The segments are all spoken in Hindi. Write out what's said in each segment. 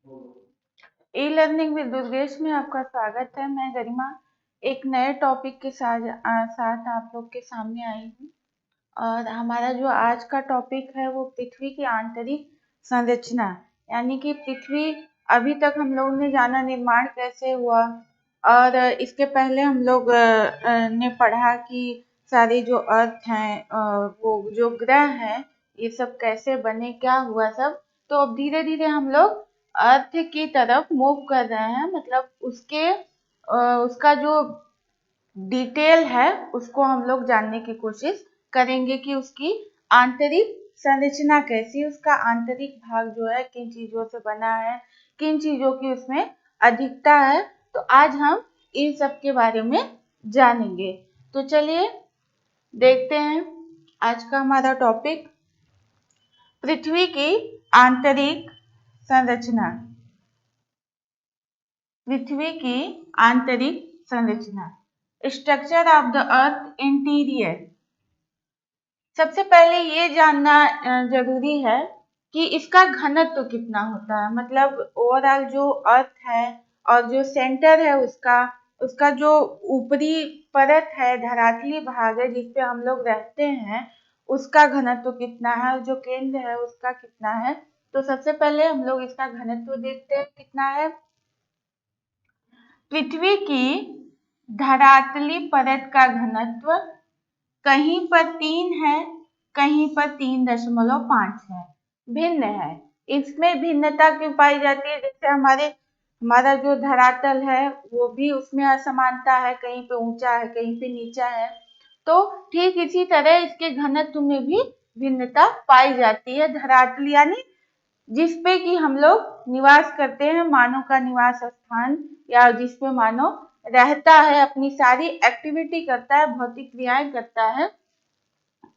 ई लर्निंग विद दुर्गेश में आपका स्वागत है। मैं गरिमा एक नए टॉपिक के साथ आप लोग के सामने आई हूँ। और हमारा जो आज का टॉपिक है वो पृथ्वी की आंतरिक संरचना, यानी कि पृथ्वी अभी तक हम लोगों ने जाना निर्माण कैसे हुआ, और इसके पहले हम लोग ने पढ़ा कि सारे जो अर्थ हैं, वो जो ग्रह हैं, ये सब कैसे बने, क्या हुआ सब। तो अब धीरे धीरे हम लोग अर्थ की तरफ मूव कर रहे हैं, मतलब उसका जो डिटेल है उसको हम लोग जानने की कोशिश करेंगे कि उसकी आंतरिक संरचना कैसी है, उसका आंतरिक भाग जो है किन चीजों से बना है, किन चीजों की उसमें अधिकता है। तो आज हम इन सब के बारे में जानेंगे। तो चलिए देखते हैं आज का हमारा टॉपिक, पृथ्वी की आंतरिक संरचना। पृथ्वी की आंतरिक संरचना, structure of the earth interior. सबसे पहले ये जानना जरूरी है कि इसका घनत्व कितना होता है, मतलब ओवरऑल जो अर्थ है और जो सेंटर है उसका जो ऊपरी परत है, धरातली भाग है जिस पे हम लोग रहते हैं, उसका घनत्व कितना है, और जो केंद्र है उसका कितना है। तो सबसे पहले हम लोग इसका घनत्व देखते हैं कितना है। पृथ्वी की धरातली परत का घनत्व कहीं पर 3 है, कहीं पर 3.5 है, भिन्न है। इसमें भिन्नता क्यों पाई जाती है? जैसे हमारा जो धरातल है वो भी उसमें असमानता है, कहीं पे ऊंचा है, कहीं पे नीचा है। तो ठीक इसी तरह इसके घनत्व में भी भिन्नता पाई जाती है। धरातल यानी जिस पे कि हम लोग निवास करते हैं, मानव का निवास स्थान, या जिस पे मानव रहता है, अपनी सारी एक्टिविटी करता है, भौतिक क्रियाएं करता है,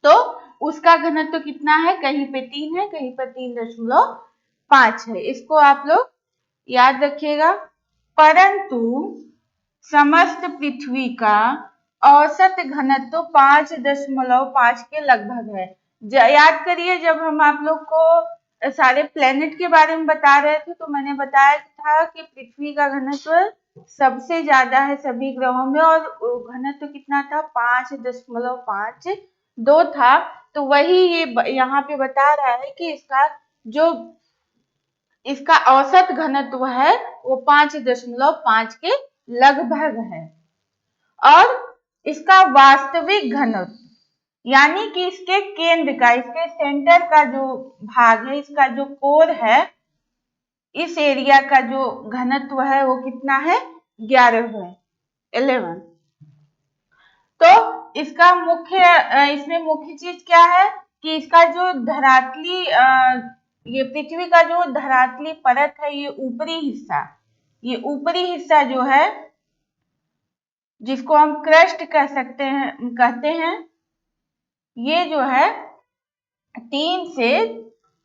तो उसका घनत्व कितना है? कहीं पे 3 है, कहीं पर 3.5 है। इसको आप लोग याद रखिएगा। परंतु समस्त पृथ्वी का औसत घनत्व 5.5 के लगभग है। याद करिए, जब हम आप लोग को सारे प्लेनेट के बारे में बता रहे थे तो मैंने बताया था कि पृथ्वी का घनत्व सबसे ज्यादा है सभी ग्रहों में, और घनत्व कितना था? 5.52 था। तो वही ये यहाँ पे बता रहा है कि इसका औसत घनत्व है वो 5.5 के लगभग है। और इसका वास्तविक घनत्व, यानी कि इसके केंद्र का, इसके सेंटर का जो भाग है, इसका जो कोर है, इस एरिया का जो घनत्व है वो कितना है? 11 है, 11। तो इसका इसमें मुख्य चीज क्या है कि इसका जो ये पृथ्वी का जो धरातली परत है, ये ऊपरी हिस्सा जो है, जिसको हम क्रस्ट कहते हैं, ये जो है 3 से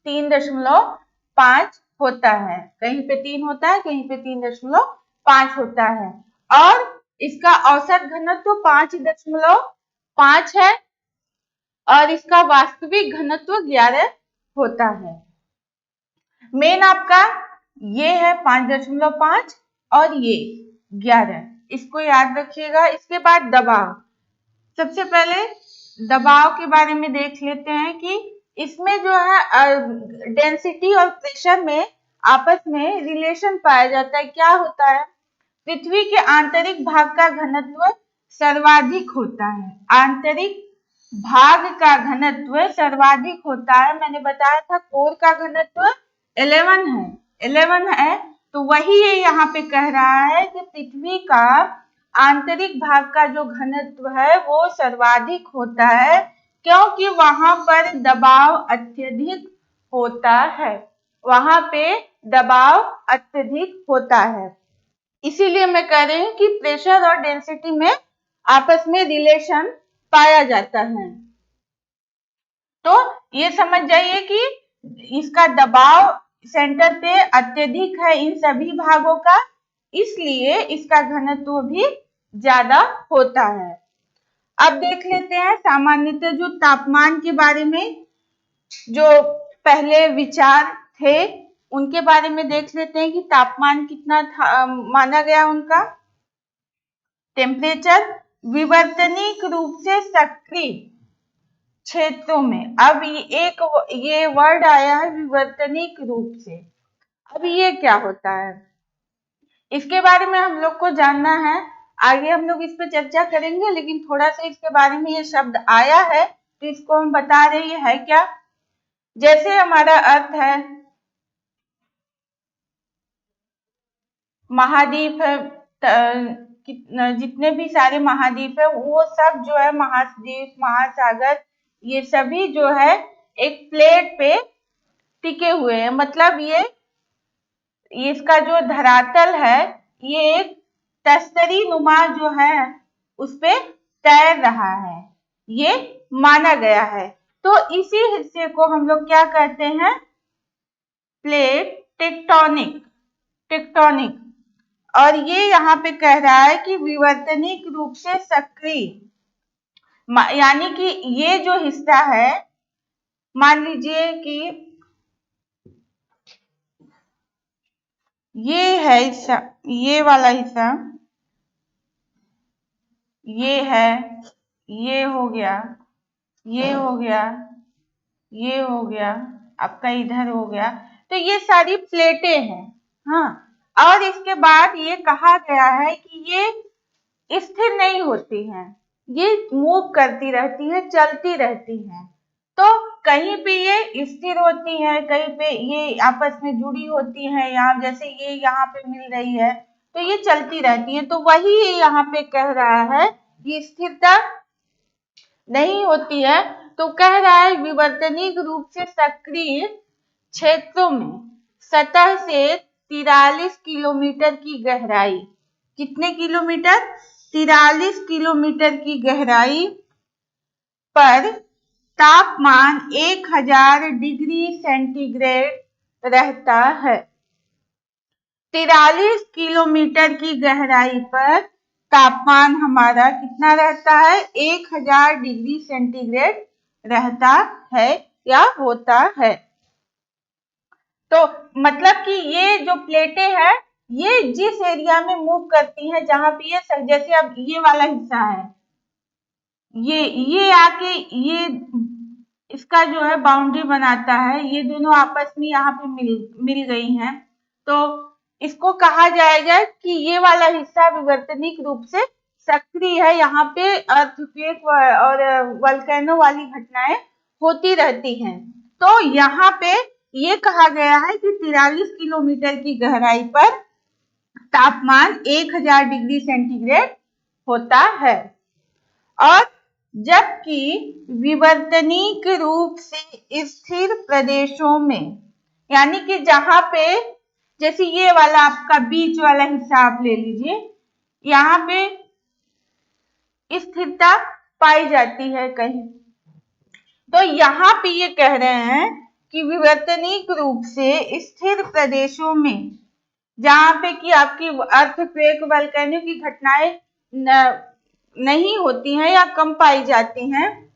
3.5 होता है। कहीं पे 3 होता है, कहीं पे 3.5 होता है। और इसका औसत घनत्व 5.5 है, और इसका वास्तविक घनत्व 11 होता है। मेन आपका ये है 5.5 और ये 11, इसको याद रखिएगा। इसके बाद दबाव। सबसे पहले दबाव के बारे में देख लेते हैं कि इसमें जो है डेंसिटी और प्रेशर में आपस में रिलेशन पाया जाता है। क्या होता है? पृथ्वी के आंतरिक भाग का घनत्व सर्वाधिक होता है। आंतरिक भाग का घनत्व सर्वाधिक होता है। मैंने बताया था कोर का घनत्व 11 है। तो वही ये यहाँ पे कह रहा है कि पृथ्वी का आंतरिक भाग का जो घनत्व है वो सर्वाधिक होता है, क्योंकि वहां पर दबाव अत्यधिक होता है। वहां पे दबाव अत्यधिक होता है। इसीलिए मैं कह रही हूँ कि प्रेशर और डेंसिटी में आपस में रिलेशन पाया जाता है। तो ये समझ जाइए कि इसका दबाव सेंटर पे अत्यधिक है इन सभी भागों का, इसलिए इसका घनत्व भी ज्यादा होता है। अब देख लेते हैं सामान्यतः जो तापमान के बारे में जो पहले विचार थे उनके बारे में देख लेते हैं कि तापमान कितना था, माना गया उनका टेम्परेचर विवर्तनिक रूप से सक्रिय क्षेत्रों में। अब ये वर्ड आया है विवर्तनिक रूप से। अब ये क्या होता है, इसके बारे में हम लोग को जानना है। आगे हम लोग इस पर चर्चा करेंगे, लेकिन थोड़ा सा इसके बारे में ये शब्द आया है तो इसको हम बता रहे ये है क्या। जैसे हमारा अर्थ है, महाद्वीप है, जितने भी सारे महाद्वीप है वो सब जो है महाद्वीप महासागर ये सभी जो है एक प्लेट पे टिके हुए हैं। मतलब ये इसका जो धरातल है ये एक तस्तरी नुमा जो है उस पे तैर रहा है, ये माना गया है। तो इसी हिस्से को हम लोग क्या कहते हैं, प्लेट टेक्टोनिक। और ये यहाँ पे कह रहा है कि विवर्तनिक रूप से सक्रिय, यानी कि ये जो हिस्सा है, मान लीजिए कि ये है हिस्सा, ये वाला हिस्सा ये है, ये हो गया, ये हो गया, ये हो गया, आपका इधर हो गया। तो ये सारी प्लेटें हैं। हाँ, और इसके बाद ये कहा गया है कि ये स्थिर नहीं होती हैं, ये मूव करती रहती है, चलती रहती हैं। तो कहीं पे ये स्थिर होती है, कहीं पे ये आपस में जुड़ी होती है, यहाँ जैसे ये यहाँ पे मिल रही है तो ये चलती रहती है। तो वही यहाँ पे कह रहा है कि स्थिरता नहीं होती है। तो कह रहा है विवर्तनिक रूप से सक्रिय क्षेत्रों में सतह से 43 किलोमीटर की गहराई, कितने किलोमीटर, 43 किलोमीटर की गहराई पर तापमान 1000 डिग्री सेंटीग्रेड रहता है। 43 किलोमीटर की गहराई पर तापमान हमारा कितना रहता है, 1000 डिग्री सेंटीग्रेड रहता है या होता है। तो मतलब कि ये जो प्लेटें हैं ये जिस एरिया में मूव करती हैं, जहां पे ये जैसे अब ये वाला हिस्सा है, ये आके ये इसका जो है बाउंड्री बनाता है, ये दोनों आपस में यहाँ पे मिल गई हैं। तो इसको कहा जाएगा कि ये वाला हिस्सा विवर्तनिक रूप से सक्रिय है, यहाँ पे अर्थक्वेक और वोल्केनो वाली घटनाएं होती रहती हैं। तो यहाँ पे ये कहा गया है कि 43 किलोमीटर की गहराई पर तापमान 1000 डिग्री सेंटीग्रेड होता है। और जबकि विवर्तनिक रूप से स्थिर प्रदेशों में, यानी कि जहां पे जैसे ये वाला आपका बीच वाला हिस्सा आप ले लीजिए, यहाँ पे स्थिरता पाई जाती है कहीं। तो यहाँ पे ये कह रहे हैं कि विवर्तनिक रूप से स्थिर प्रदेशों में, जहां पे कि आपकी अर्थक्वेक वोल्केनो की घटनाएं नहीं होती हैं या कम पाई जाती हैं,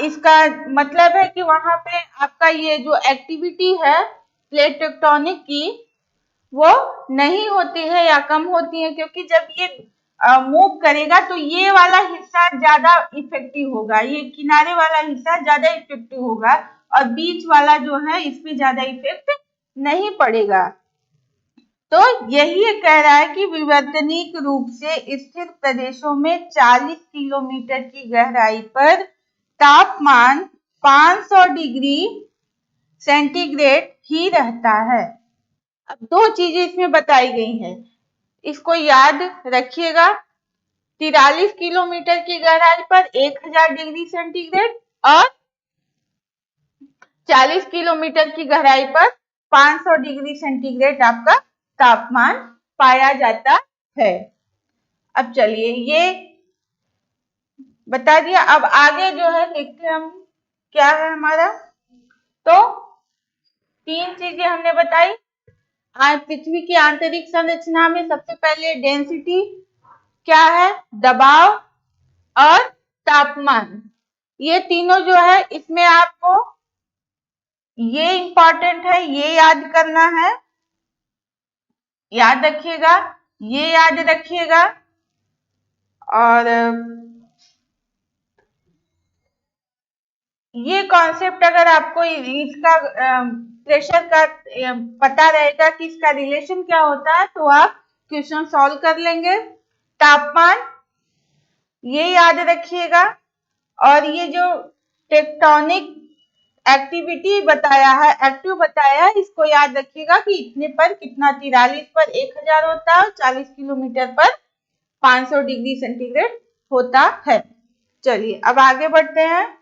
इसका मतलब है कि वहां पे आपका ये जो एक्टिविटी है प्लेट टेक्टोनिक की वो नहीं होती है या कम होती है, क्योंकि जब ये मूव करेगा तो ये वाला हिस्सा ज्यादा इफेक्टिव होगा, ये किनारे वाला हिस्सा ज्यादा इफेक्टिव होगा और बीच वाला जो है इस पे ज्यादा इफेक्ट नहीं पड़ेगा। तो यही कह रहा है कि विवर्तनिक रूप से स्थिर प्रदेशों में 40 किलोमीटर की गहराई पर तापमान 500 डिग्री सेंटीग्रेड ही रहता है। अब दो चीजें इसमें बताई गई हैं, इसको याद रखिएगा। 43 किलोमीटर की गहराई पर 1000 डिग्री सेंटीग्रेड और 40 किलोमीटर की गहराई पर 500 डिग्री सेंटीग्रेड आपका तापमान पाया जाता है। अब चलिए ये बता दिया, अब आगे जो है देखते हैं हम क्या है हमारा। तो 3 चीजें हमने बताई। आज पृथ्वी की आंतरिक संरचना में सबसे पहले डेंसिटी क्या है, दबाव और तापमान, ये तीनों जो है इसमें आपको ये इंपॉर्टेंट है, ये याद करना है, याद रखिएगा, ये याद रखिएगा। और ये कॉन्सेप्ट अगर आपको इसका प्रेशर का पता रहेगा कि इसका रिलेशन क्या होता है तो आप क्वेश्चन सॉल्व कर लेंगे। तापमान ये याद रखिएगा, और ये जो टेक्टोनिक एक्टिविटी बताया है, एक्टिव बताया है, इसको याद रखिएगा कि इतने पर कितना, 43 पर 1000 होता है और 40 किलोमीटर पर 500 डिग्री सेंटीग्रेड होता है। चलिए अब आगे बढ़ते हैं।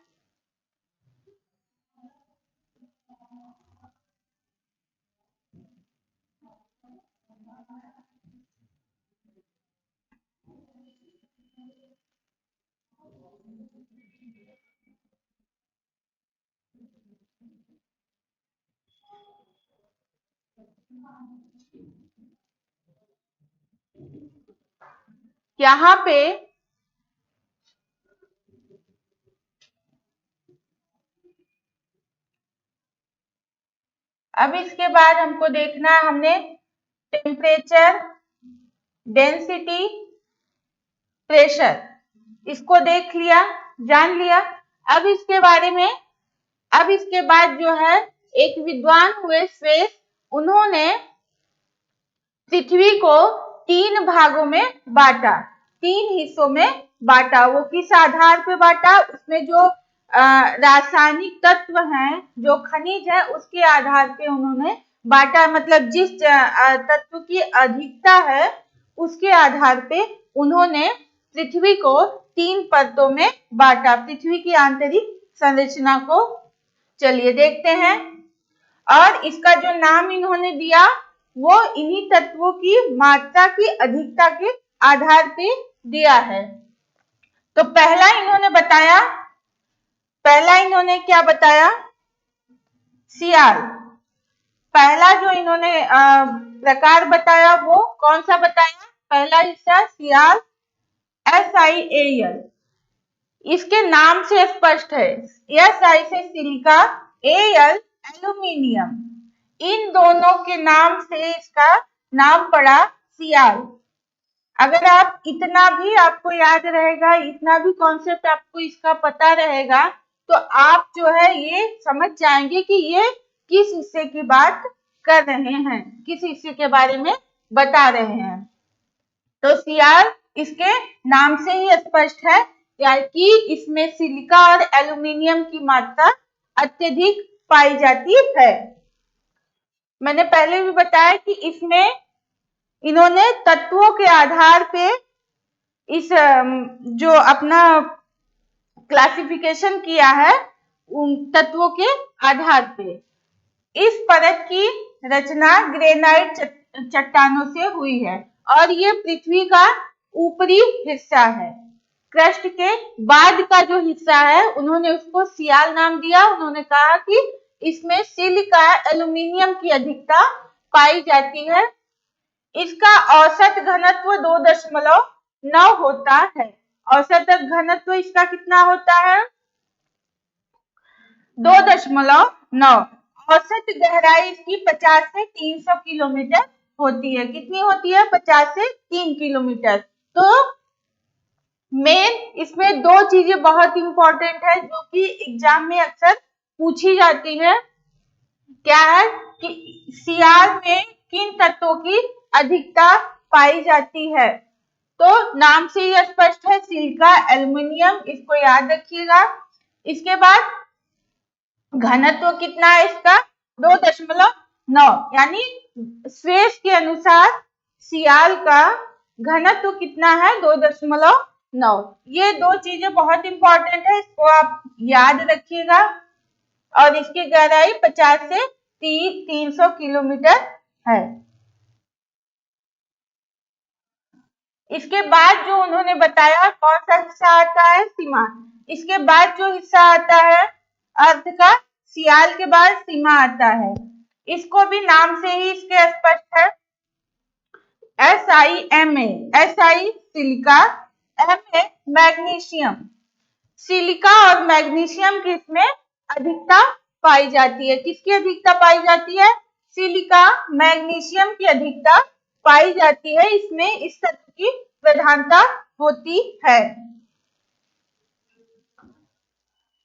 यहाँ पे अब इसके बाद हमको देखना है, हमने टेम्परेचर, डेंसिटी, प्रेशर इसको देख लिया, जान लिया। अब इसके बारे में, अब इसके बाद जो है एक विद्वान हुए स्वेस, उन्होंने पृथ्वी को 3 भागों में बांटा, 3 हिस्सों में बांटा। वो किस आधार पे बांटा? उसमें जो रासायनिक तत्व हैं, जो खनिज है, उसके आधार पे उन्होंने बांटा। मतलब जिस तत्व की अधिकता है उसके आधार पे उन्होंने पृथ्वी को 3 परतों में बांटा, पृथ्वी की आंतरिक संरचना को। चलिए देखते हैं। और इसका जो नाम इन्होंने दिया वो इन्हीं तत्वों की मात्रा की अधिकता के आधार पे दिया है। तो पहला इन्होंने बताया, पहला इन्होंने क्या बताया? सियाल। पहला जो इन्होंने प्रकार बताया वो कौन सा बताया? पहला हिस्सा सियाल, SiAl। इसके नाम से स्पष्ट है, Si से सिलिका, Al एल्यूमिनियम, इन दोनों के नाम से इसका नाम पड़ा सियाल। अगर आप इतना भी आपको याद रहेगा, इतना भी कॉन्सेप्ट आपको इसका पता रहेगा, तो आप जो है ये समझ जाएंगे कि ये किस हिस्से की बात कर रहे हैं, किस हिस्से के बारे में बता रहे हैं। तो सियाल इसके नाम से ही स्पष्ट है कि इसमें सिलिका और एल्यूमिनियम की मात्रा अत्यधिक पाई जाती है। मैंने पहले भी बताया कि इसमें इन्होंने तत्वों के आधार पे इस जो अपना क्लासिफिकेशन किया है उन तत्वों के आधार पे। इस परत की रचना ग्रेनाइट चट्टानों से हुई है और ये पृथ्वी का ऊपरी हिस्सा है। क्रस्ट के बाद का जो हिस्सा है उन्होंने उसको सियाल नाम दिया। उन्होंने कहा कि इसमें सिलिका, एल्यूमिनियम की अधिकता पाई जाती है। इसका औसत घनत्व 2.9 होता है। औसत घनत्व इसका कितना होता है? 2.9। औसत गहराई इसकी 50 से 300 किलोमीटर होती है। कितनी होती है? 50 से 3 किलोमीटर। तो मेन इसमें 2 चीजें बहुत इंपॉर्टेंट है जो कि एग्जाम में अक्सर पूछी जाती है। क्या है कि सियाल में किन तत्वों की अधिकता पाई जाती है? तो नाम से ही स्पष्ट है, सिलिका, एल्यूमिनियम, इसको याद रखिएगा। इसके बाद घनत्व कितना है इसका? 2.9, यानी स्वेस के अनुसार सियाल का घनत्व कितना है? 2.9। ये 2 चीजें बहुत इंपॉर्टेंट है, इसको आप याद रखिएगा। और इसकी गहराई 50 से 300 किलोमीटर है। इसके बाद जो उन्होंने बताया कौन सा हिस्सा आता है? सीमा। इसके बाद जो हिस्सा आता है अर्थ का, सियाल के बाद सीमा आता है। इसको भी नाम से ही इसके स्पष्ट है, SiMa। Si silica, Ma magnesium. Silica और मैग्नीशियम की इसमें अधिकता पाई जाती है। किसकी अधिकता पाई जाती है? सिलिका मैग्नीशियम की अधिकता पाई जाती है। इसमें इस तत्व की प्रधानता होती है।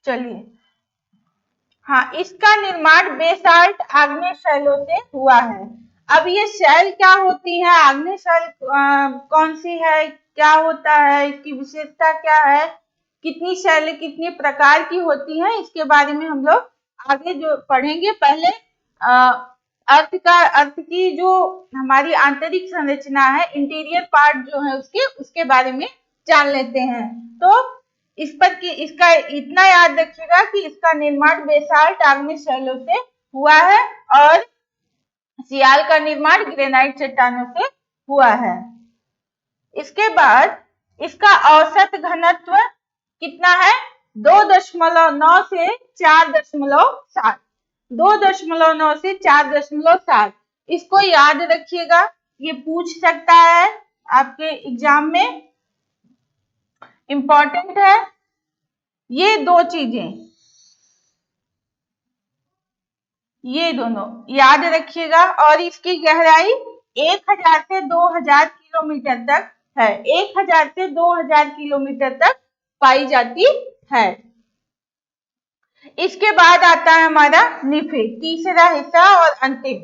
चलिए, हाँ, इसका निर्माण बेसाल्ट आग्नेय शैलों से हुआ है। अब ये शैल क्या होती है, आग्नेय शैल कौन सी है, क्या होता है, इसकी विशेषता क्या है, कितनी शैलें कितनी प्रकार की होती हैं, इसके बारे में हम लोग आगे जो पढ़ेंगे। पहले अर्थ की जो हमारी आंतरिक संरचना है, इंटीरियर पार्ट जो है उसके बारे में जान लेते हैं। तो इस पर कि इसका इतना याद रखिएगा कि इसका निर्माण बेसाल्ट आग्नेय शैलों से हुआ है और सियाल का निर्माण ग्रेनाइट चट्टानों से हुआ है। इसके बाद इसका औसत घनत्व कितना है? 2.9 से 4.7। 2.9 से 4.7। इसको याद रखिएगा, ये पूछ सकता है आपके एग्जाम में, इंपॉर्टेंट है ये दो चीजें, ये दोनों याद रखिएगा। और इसकी गहराई 1000 से 2000 किलोमीटर तक है। 1000 से 2000 किलोमीटर तक पाई जाती है। इसके बाद आता है हमारा निफे, तीसरा हिस्सा और अंतिम,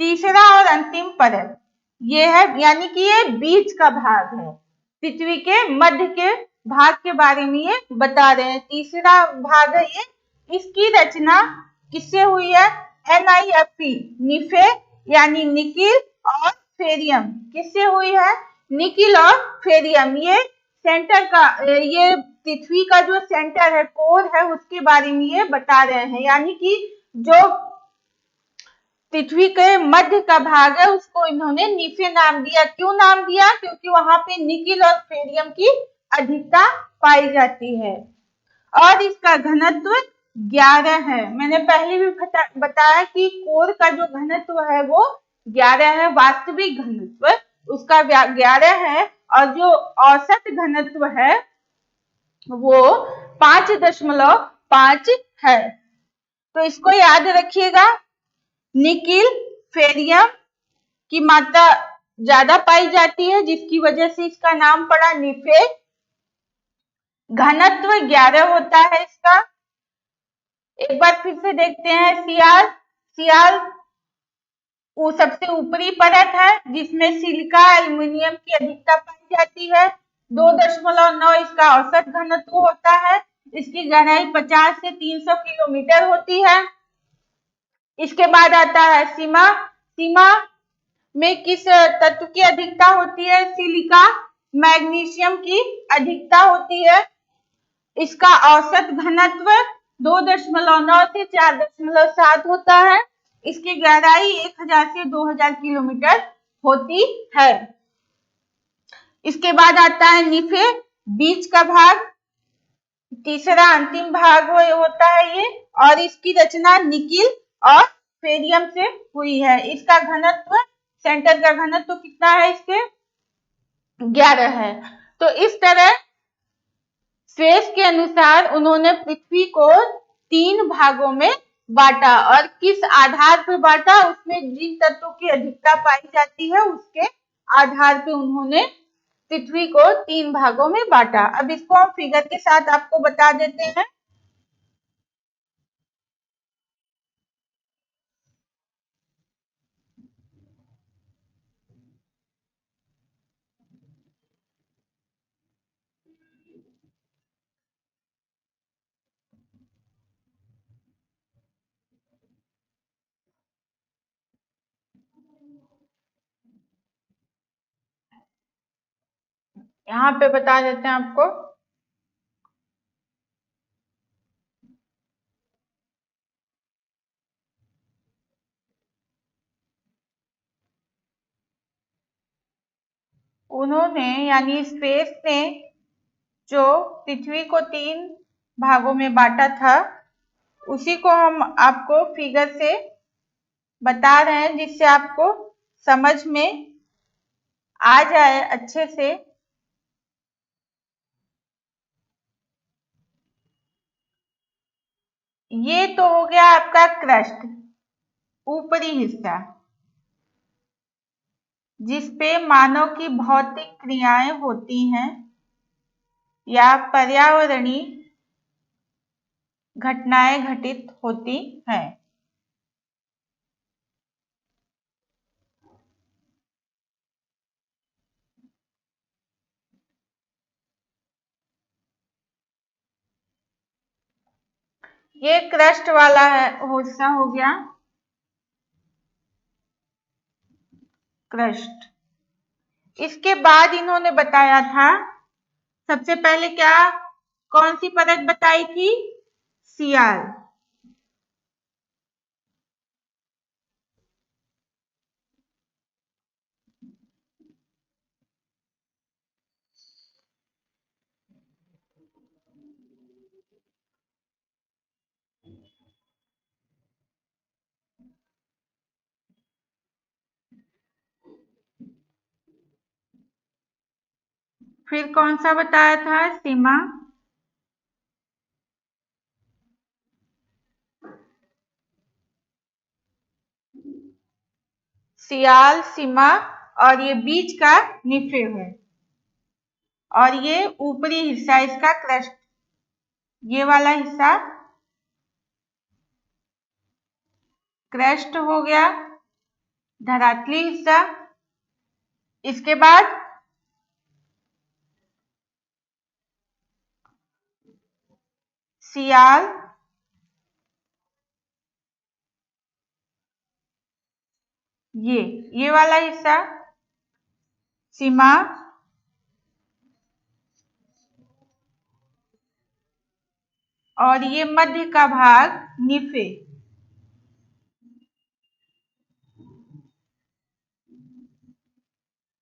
तीसरा और अंतिम परत ये है, यानी कि ये बीच का भाग है, पृथ्वी के मध्य के भाग के बारे में ये बता रहे हैं। तीसरा भाग है ये। इसकी रचना किससे हुई है? NiFe, निफे यानी निकिल और फेरियम, किससे हुई है? निकिल और फेरियम। ये सेंटर का, ये पृथ्वी का जो सेंटर है, कोर है, उसके बारे में ये बता रहे हैं। यानी कि जो पृथ्वी के मध्य का भाग है उसको इन्होंने निफे नाम दिया। क्यों नाम दिया? क्योंकि वहां पे निकिल और फेरियम की अधिकता पाई जाती है। और इसका घनत्व 11 है। मैंने पहले भी बताया कि कोर का जो घनत्व है वो 11 है, वास्तविक घनत्व उसका 11 है, और जो औसत घनत्व है वो 5.5 है। तो इसको याद रखिएगा। निकिल फेरियम की मात्रा ज्यादा पाई जाती है, जिसकी वजह से इसका नाम पड़ा निफे। घनत्व 11 होता है इसका। एक बार फिर से देखते हैं, सियाल, सियाल वो सबसे ऊपरी परत है जिसमें सिलिका एल्युमिनियम की अधिकता पाई जाती है। 2.9 इसका औसत घनत्व होता है। इसकी गहराई 50 से 300 किलोमीटर होती है। इसके बाद आता है सीमा। सीमा में किस तत्व की अधिकता होती है? सिलिका मैग्नीशियम की अधिकता होती है। इसका औसत घनत्व 2.9 से 4.7 होता है। इसकी गहराई 1000 से 2000 किलोमीटर होती है। इसके बाद आता है निफे, बीच का भाग, तीसरा अंतिम भाग होता है ये, और इसकी रचना निकिल और फेरियम से हुई है। इसका घनत्व, सेंटर का घनत्व कितना है इसके? 11 है। तो इस तरह स्वेस के अनुसार उन्होंने पृथ्वी को 3 भागों में बांटा, और किस आधार पर बांटा? उसमें जिन तत्वों की अधिकता पाई जाती है उसके आधार पर उन्होंने पृथ्वी को 3 भागों में बांटा। अब इसको हम फिगर के साथ आपको बता देते हैं। यहाँ पे बता देते हैं आपको। उन्होंने, यानी स्पेस ने जो पृथ्वी को 3 भागों में बांटा था, उसी को हम आपको फिगर से बता रहे हैं, जिससे आपको समझ में आ जाए अच्छे से। ये तो हो गया आपका क्रस्ट, ऊपरी हिस्सा, जिसपे मानव की भौतिक क्रियाएं होती हैं या पर्यावरणीय घटनाएं घटित होती हैं। ये क्रस्ट वाला हिस्सा हो गया क्रस्ट। इसके बाद इन्होंने बताया था, सबसे पहले क्या, कौन सी परत बताई थी, सियाल। फिर कौन सा बताया था, सीमा। सियाल, सीमा, और ये बीच का निफे है, और ये ऊपरी हिस्सा इसका क्रस्ट, ये वाला हिस्सा क्रस्ट हो गया, धरातली हिस्सा। इसके बाद सियाल, ये वाला हिस्सा सीमा, और ये मध्य का भाग निफे।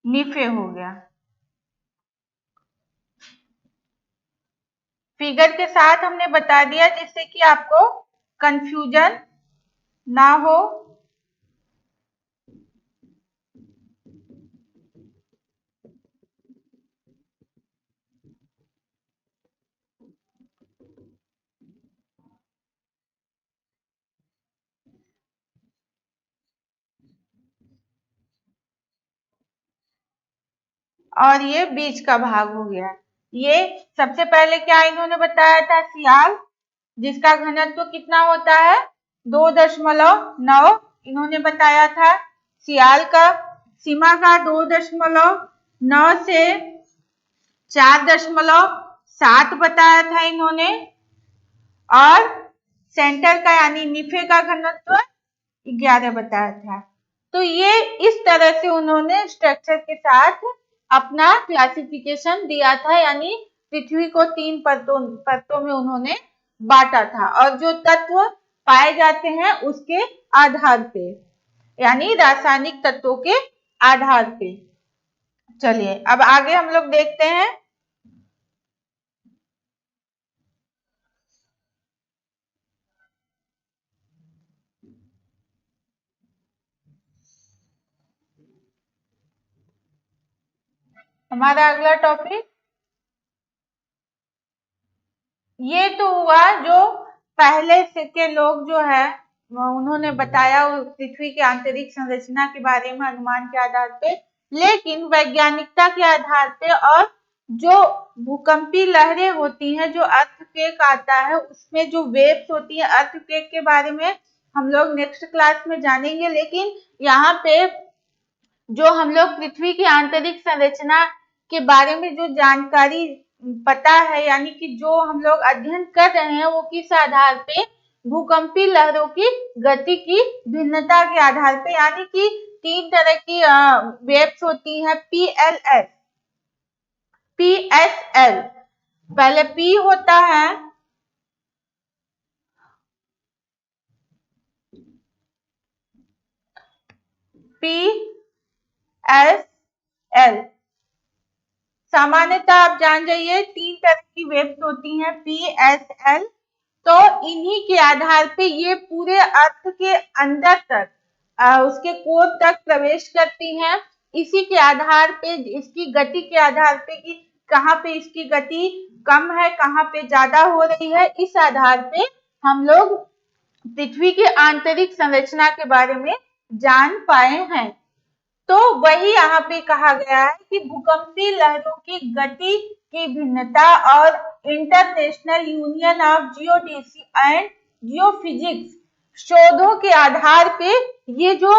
निफे हो गया। फिगर के साथ हमने बता दिया जिससे कि आपको कंफ्यूजन ना हो। और ये बीच का भाग हो गया। ये सबसे पहले क्या इन्होंने बताया था, सियाल, जिसका घनत्व कितना होता है, 2.9 इन्होंने बताया था सियाल का। सीमा का 2.9 से 4.7 बताया था इन्होंने। और सेंटर का यानी निफे का घनत्व 11 बताया था। तो ये इस तरह से उन्होंने स्ट्रक्चर के साथ अपना क्लासिफिकेशन दिया था, यानी पृथ्वी को 3 परतों में उन्होंने बांटा था, और जो तत्व पाए जाते हैं उसके आधार पे, यानी रासायनिक तत्वों के आधार पे। चलिए अब आगे हम लोग देखते हैं। हमारा अगला टॉपिक ये तो हुआ जो पहले से के लोग जो है उन्होंने बताया पृथ्वी के आंतरिक संरचना के बारे में अनुमान के आधार पे, लेकिन वैज्ञानिकता के आधार पे और जो भूकंपी लहरें होती हैं, जो अर्थक्वेक आता है, उसमें जो वेव्स होती है, अर्थक्वेक के बारे में हम लोग नेक्स्ट क्लास में जानेंगे। लेकिन यहाँ पे जो हम लोग पृथ्वी की आंतरिक संरचना के बारे में जो जानकारी पता है, यानी कि जो हम लोग अध्ययन कर रहे हैं, वो किस आधार पे, भूकंपी लहरों की गति की भिन्नता के आधार पे, यानी कि 3 तरह की वेव्स होती हैं, PLS, PSL। पहले P होता है PSL। सामान्यतः आप जान जाइए 3 तरह की वेव्स होती हैं, PSL। तो इन्हीं के आधार पे ये पूरे अर्थ के अंदर तक उसके कोर तक प्रवेश करती हैं। इसी के आधार पे, इसकी गति के आधार पे कि कहाँ पे इसकी गति कम है, कहाँ पे ज्यादा हो रही है, इस आधार पे हम लोग पृथ्वी की आंतरिक संरचना के बारे में जान पाए हैं। तो वही यहाँ पे कहा गया है कि भूकंपीय लहरों की गति की भिन्नता और international union of geodesy and geophysics शोधों के आधार पे ये जो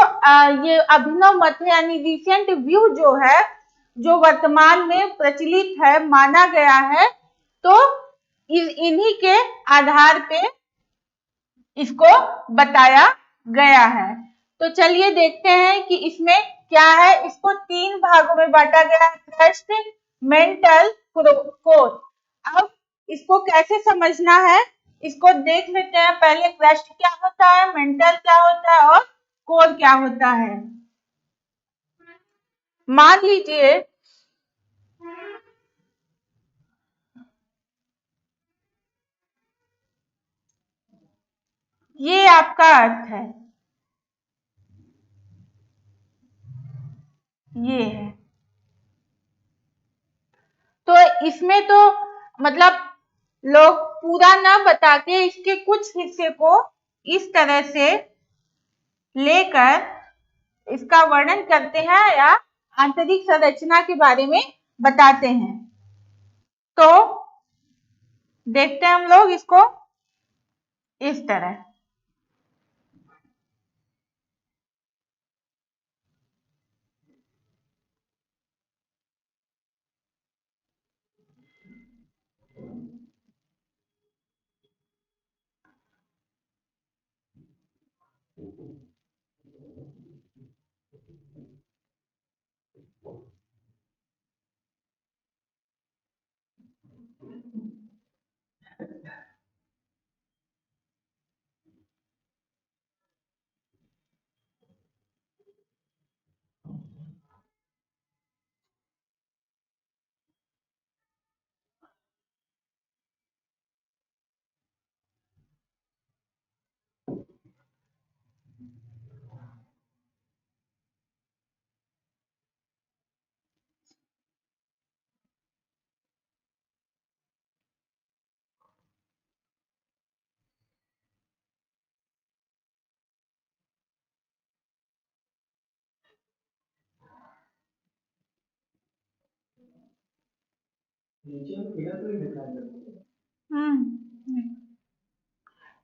ये अभिनव मत है यानी रिसेंट व्यू जो है, जो वर्तमान में प्रचलित है, माना गया है, तो इन्हीं के आधार पे इसको बताया गया है। तो चलिए देखते हैं कि इसमें क्या है। इसको 3 भागों में बांटा गया है, क्रस्ट, मेंटल, कोर। अब इसको कैसे समझना है, इसको देख लेते हैं। पहले क्रस्ट क्या होता है, मेंटल क्या होता है और कोर क्या होता है। मान लीजिए ये आपका अर्थ है, ये है, तो इसमें तो मतलब लोग पूरा ना बता के इसके कुछ हिस्से को इस तरह से लेकर इसका वर्णन करते हैं या आंतरिक संरचना के बारे में बताते हैं। तो देखते हैं हम लोग इसको इस तरह।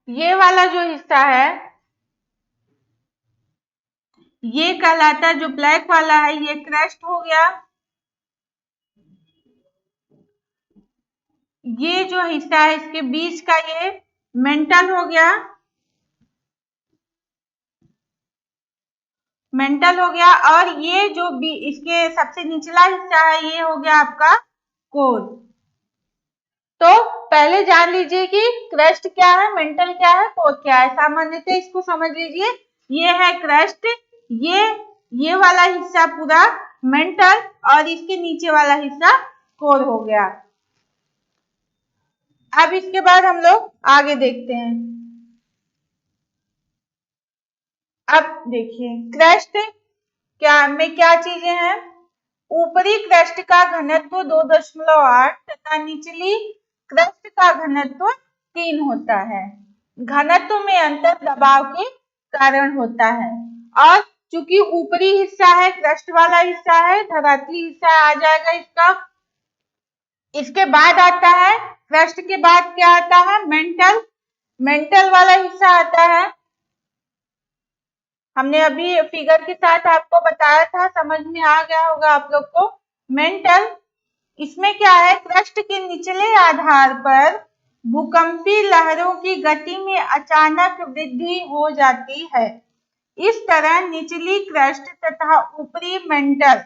ये वाला जो हिस्सा है ये कहलाता है, जो ब्लैक वाला है ये क्रस्ट हो गया। ये जो हिस्सा है इसके बीच का ये मेंटल हो गया, मेंटल हो गया। और ये जो इसके सबसे निचला हिस्सा है ये हो गया आपका कोर। तो पहले जान लीजिए कि क्रस्ट क्या है, मेंटल क्या है, कोर क्या है। सामान्यतः इसको समझ लीजिए, ये है क्रस्ट, ये वाला हिस्सा पूरा मेंटल और इसके नीचे वाला हिस्सा कोर हो गया। अब इसके बाद हम लोग आगे देखते हैं। अब देखिए क्रस्ट क्या चीजें हैं। ऊपरी क्रस्ट का घनत्व 2.8 तथा निचली क्रस्ट का घनत्व 3 होता है। घनत्व में अंतर दबाव के कारण होता है। और चूंकि ऊपरी हिस्सा है, क्रस्ट वाला हिस्सा है, धरातली हिस्सा आ जाएगा इसका। इसके बाद आता है क्रस्ट के बाद क्या आता है, मेंटल वाला हिस्सा आता है। हमने अभी फिगर के साथ आपको बताया था, समझ में आ गया होगा आप लोग को। मेंटल, इसमें क्या है, क्रस्ट के निचले आधार पर भूकंपीय लहरों की गति में अचानक वृद्धि हो जाती है। इस तरह निचली क्रस्ट तथा ऊपरी मेंटल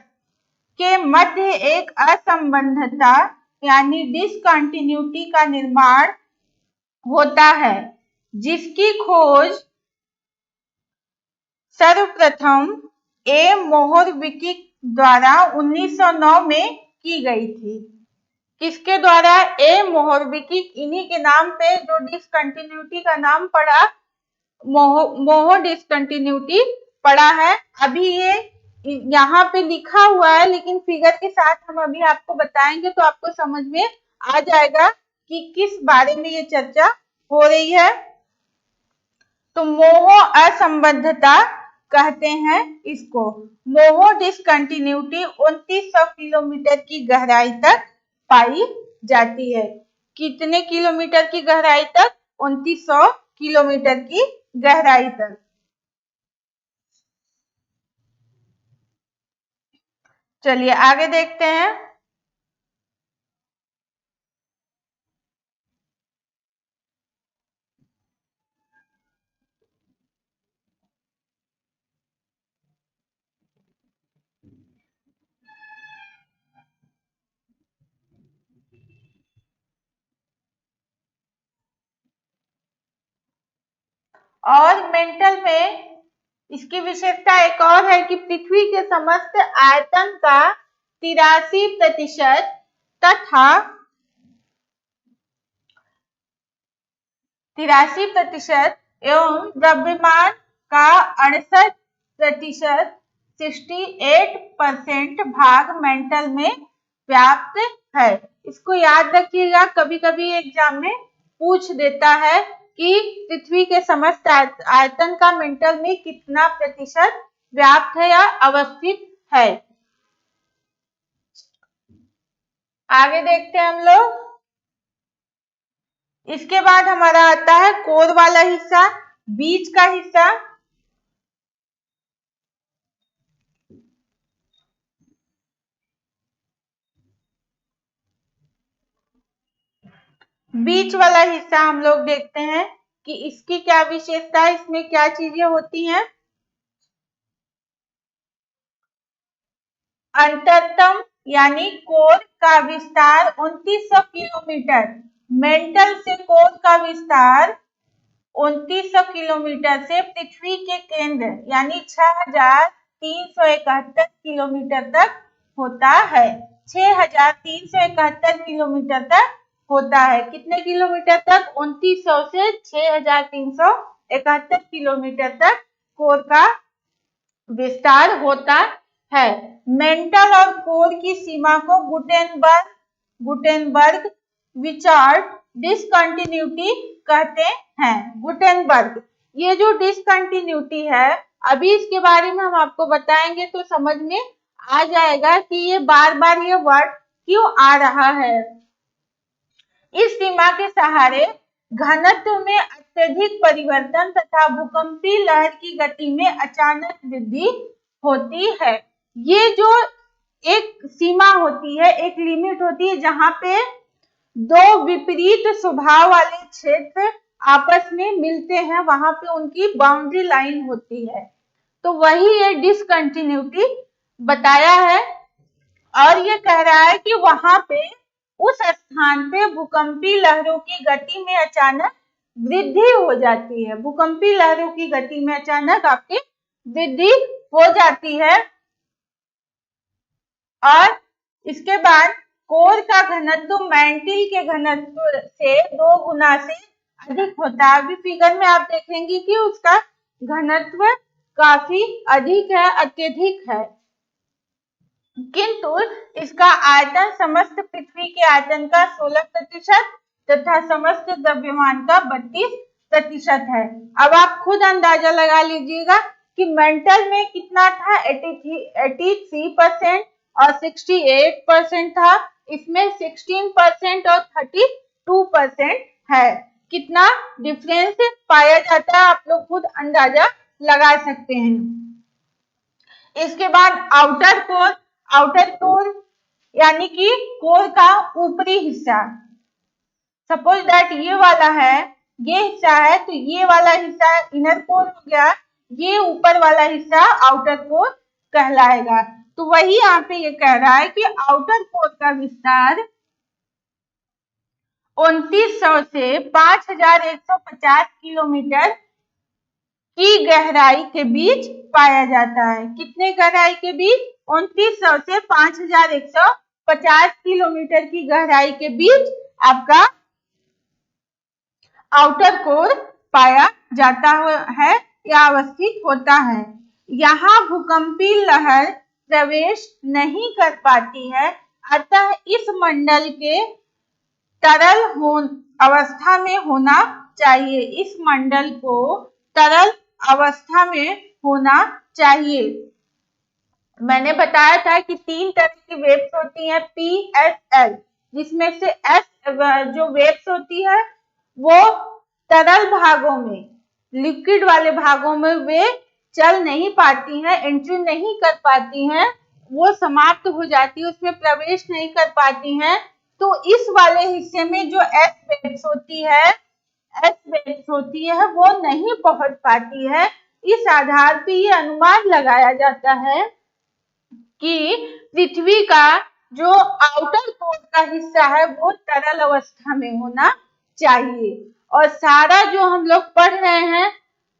के मध्य एक असंबद्धता यानी डिसकंटिन्यूटी का निर्माण होता है, जिसकी खोज सर्वप्रथम ए मोहरविकी द्वारा 1909 में की गई थी। किसके द्वारा, ए मोहरविकी। इन्हीं के नाम पे जो डिसकंटिन्यूटी का नाम पड़ा, मोह डिसकंटिन्यूटी पड़ा है। अभी ये यहाँ पे लिखा हुआ है, लेकिन फिगर के साथ हम अभी आपको बताएंगे तो आपको समझ में आ जाएगा कि किस बारे में ये चर्चा हो रही है। तो मोहो असंबद्धता कहते हैं इसको। मोहो डिसकंटिन्यूटी 2900 किलोमीटर की गहराई तक पाई जाती है। कितने किलोमीटर की गहराई तक? 2900 किलोमीटर की गहराई तक। चलिए आगे देखते हैं। और मेंटल में इसकी विशेषता एक और है कि पृथ्वी के समस्त आयतन का 83% तथा 83% एवं द्रव्यमान का 68% 68% भाग मेंटल में व्याप्त है। इसको याद रखिएगा, कभी कभी एग्जाम में पूछ देता है कि पृथ्वी के समस्त आयतन का मेंटल में कितना प्रतिशत व्याप्त है या अवस्थित है। आगे देखते हैं हम लोग। इसके बाद हमारा आता है कोर वाला हिस्सा, बीच का हिस्सा। बीच वाला हिस्सा हम लोग देखते हैं कि इसकी क्या विशेषता है, इसमें क्या चीजें होती हैं। अंतरतम यानी कोर का विस्तार 2900 किलोमीटर, मेंटल से कोर का विस्तार 2900 किलोमीटर से पृथ्वी के केंद्र यानी 6371 किलोमीटर तक होता है। 6371 किलोमीटर तक होता है। कितने किलोमीटर तक? 2900 से 6371 किलोमीटर तक कोर का विस्तार होता है। मेंटल और कोर की सीमा को गुटेनबर्ग विचार्ड डिसकंटिन्यूटी कहते हैं। गुटेनबर्ग, ये जो डिसकंटिन्यूटी है, अभी इसके बारे में हम आपको बताएंगे तो समझ में आ जाएगा कि ये बार बार ये वर्ड क्यों आ रहा है। इस सीमा के सहारे घनत्व में अत्यधिक परिवर्तन तथा भूकंपीय लहर की गति में अचानक वृद्धि होती है। ये जो एक सीमा होती है, एक लिमिट होती है, जहां पे दो विपरीत स्वभाव वाले क्षेत्र आपस में मिलते हैं, वहां पे उनकी बाउंड्री लाइन होती है। तो वही ये डिसकंटिन्यूटी बताया है और ये कह रहा है कि वहां पे उस स्थान पे भूकंपीय लहरों की गति में अचानक वृद्धि हो जाती है। भूकंपीय लहरों की गति में अचानक आपकी वृद्धि हो जाती है। और इसके बाद कोर का घनत्व मेंटल के घनत्व से 2 गुना से अधिक होता है। अभी फिगर में आप देखेंगे कि उसका घनत्व काफी अधिक है, अत्यधिक है, किंतु इसका आयतन समस्त पृथ्वी के आयतन का 16% तथा समस्त द्रव्यमान का 32% है। अब आप खुद अंदाजा लगा लीजिएगा कि मेंटल में कितना था, 83% और 68% था। इसमें 16% और 32% है। कितना डिफरेंस पाया जाता है, आप लोग खुद अंदाजा लगा सकते हैं। इसके बाद आउटर कोर यानी कि कोर का ऊपरी हिस्सा। सपोज दैट ये वाला है, ये हिस्सा है, तो ये वाला हिस्सा इनर कोर हो गया, ये ऊपर वाला हिस्सा आउटर कोर कहलाएगा। तो वही यहाँ पे ये कह रहा है कि आउटर कोर का विस्तार 2900 से 5150 किलोमीटर की गहराई के बीच पाया जाता है। कितने गहराई के बीच? 2900 से 5150 किलोमीटर की गहराई के बीच आपका आउटर कोर पाया जाता है या अवस्थित होता है। यहाँ भूकंपीय लहर प्रवेश नहीं कर पाती है, अतः इस मंडल के तरल अवस्था में होना चाहिए। इस मंडल को तरल अवस्था में होना चाहिए। मैंने बताया था कि 3 तरह की वेव्स होती हैं पी एस एल, जिसमें से एस जो वेव्स होती है वो तरल भागों में, लिक्विड वाले भागों में वे चल नहीं पाती हैं, एंट्री नहीं कर पाती हैं, वो समाप्त हो जाती है, उसमें प्रवेश नहीं कर पाती हैं। तो इस वाले हिस्से में जो एस वेव्स होती है, वो नहीं पहुंच पाती है। इस आधार पर ये अनुमान लगाया जाता है कि पृथ्वी का जो आउटर कोर का हिस्सा है वो तरल अवस्था में होना चाहिए। और सारा जो हम लोग पढ़ रहे हैं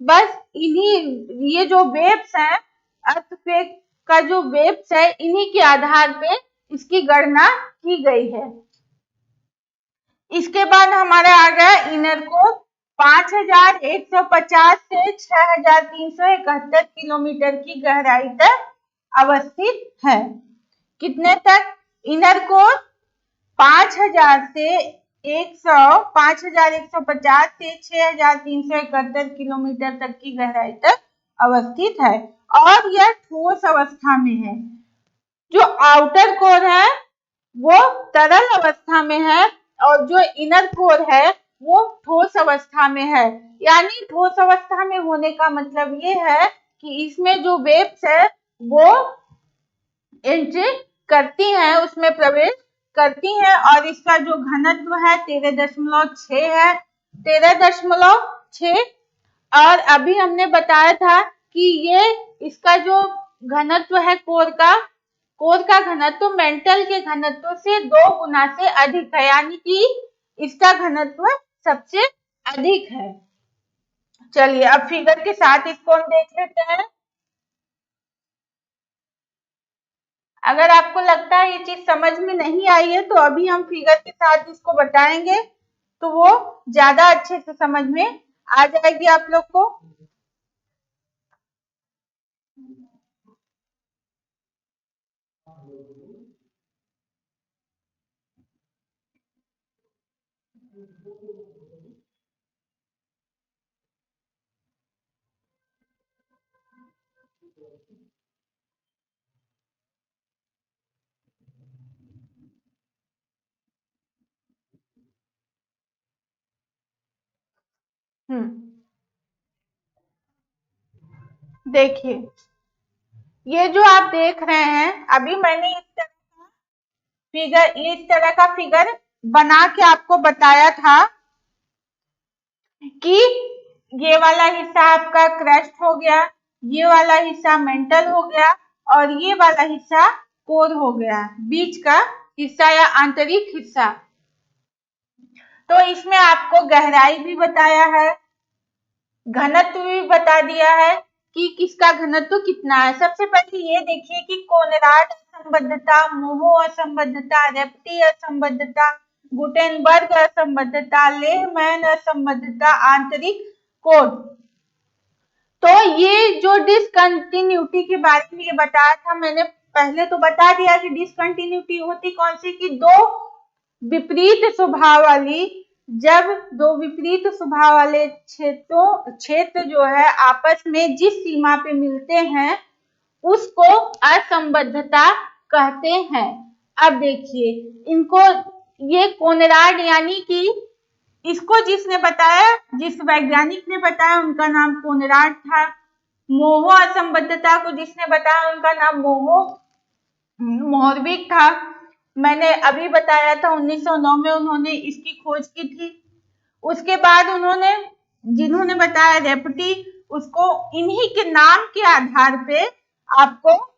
बस इन्हीं, ये जो वेव्स हैं, अर्थक्वेक का जो वेव्स है, इन्हीं के आधार पे इसकी गणना की गई है। इसके बाद हमारा आ गया इनर कोर, 5150 से 6371 किलोमीटर की गहराई तक अवस्थित है। कितने तक? इनर कोर 5150 से 6371 किलोमीटर तक की गहराई तक अवस्थित है और यह ठोस अवस्था में है। जो आउटर कोर है वो तरल अवस्था में है और जो इनर कोर है वो ठोस अवस्था में है। यानी ठोस अवस्था में होने का मतलब ये है कि इसमें जो वेव्स है वो एंट्री करती हैं, उसमें प्रवेश करती हैं और इसका जो घनत्व है 13.6 है, 13.6। और अभी हमने बताया था कि ये इसका जो घनत्व है कोर का घनत्व मेंटल के घनत्व से 2 गुना से अधिक है, यानी कि इसका घनत्व सबसे अधिक है। चलिए अब फिगर के साथ इसको हम देख लेते हैं। अगर आपको लगता है ये चीज समझ में नहीं आई है तो अभी हम फिगर के साथ इसको बताएंगे तो वो ज्यादा अच्छे से समझ में आ जाएगी आप लोग को। देखिए ये जो आप देख रहे हैं, अभी मैंने इस तरह का फिगर बना के आपको बताया था कि ये वाला हिस्सा आपका क्रस्ट हो गया, ये वाला हिस्सा मेंटल हो गया और ये वाला हिस्सा कोर हो गया, बीच का हिस्सा या आंतरिक हिस्सा। तो इसमें आपको गहराई भी बताया है, घनत्व भी बता दिया है कि किसका घनत्व कितना है। सबसे पहले ये देखिए कि कोनराड असंबद्धता, मोहो असंबद्धता, रेप्टी असंबद्धता, गुटेनबर्ग असंबद्धता, लेहमैन असंबद्धता, आंतरिक कोर। तो ये जो डिसकंटिन्यूटी के बारे में ये बताया था मैंने, पहले तो बता दिया कि डिसकंटिन्यूटी होती कौन सी, कि दो विपरीत स्वभाव वाली, जब दो विपरीत स्वभाव वाले क्षेत्र जो है आपस में जिस सीमा पे मिलते हैं उसको असंबद्धता कहते हैं। अब देखिए इनको, ये कोनराड यानी कि इसको जिसने बताया, जिस वैज्ञानिक ने बताया उनका नाम कोनराड था। मोहो असंबद्धता को जिसने बताया उनका नाम मोहरविक था। मैंने अभी बताया था 1909 में उन्होंने इसकी खोज की थी। उसके बाद जिन्होंने बताया रेपटी, उसको इन्हीं के नाम के आधार पे आपको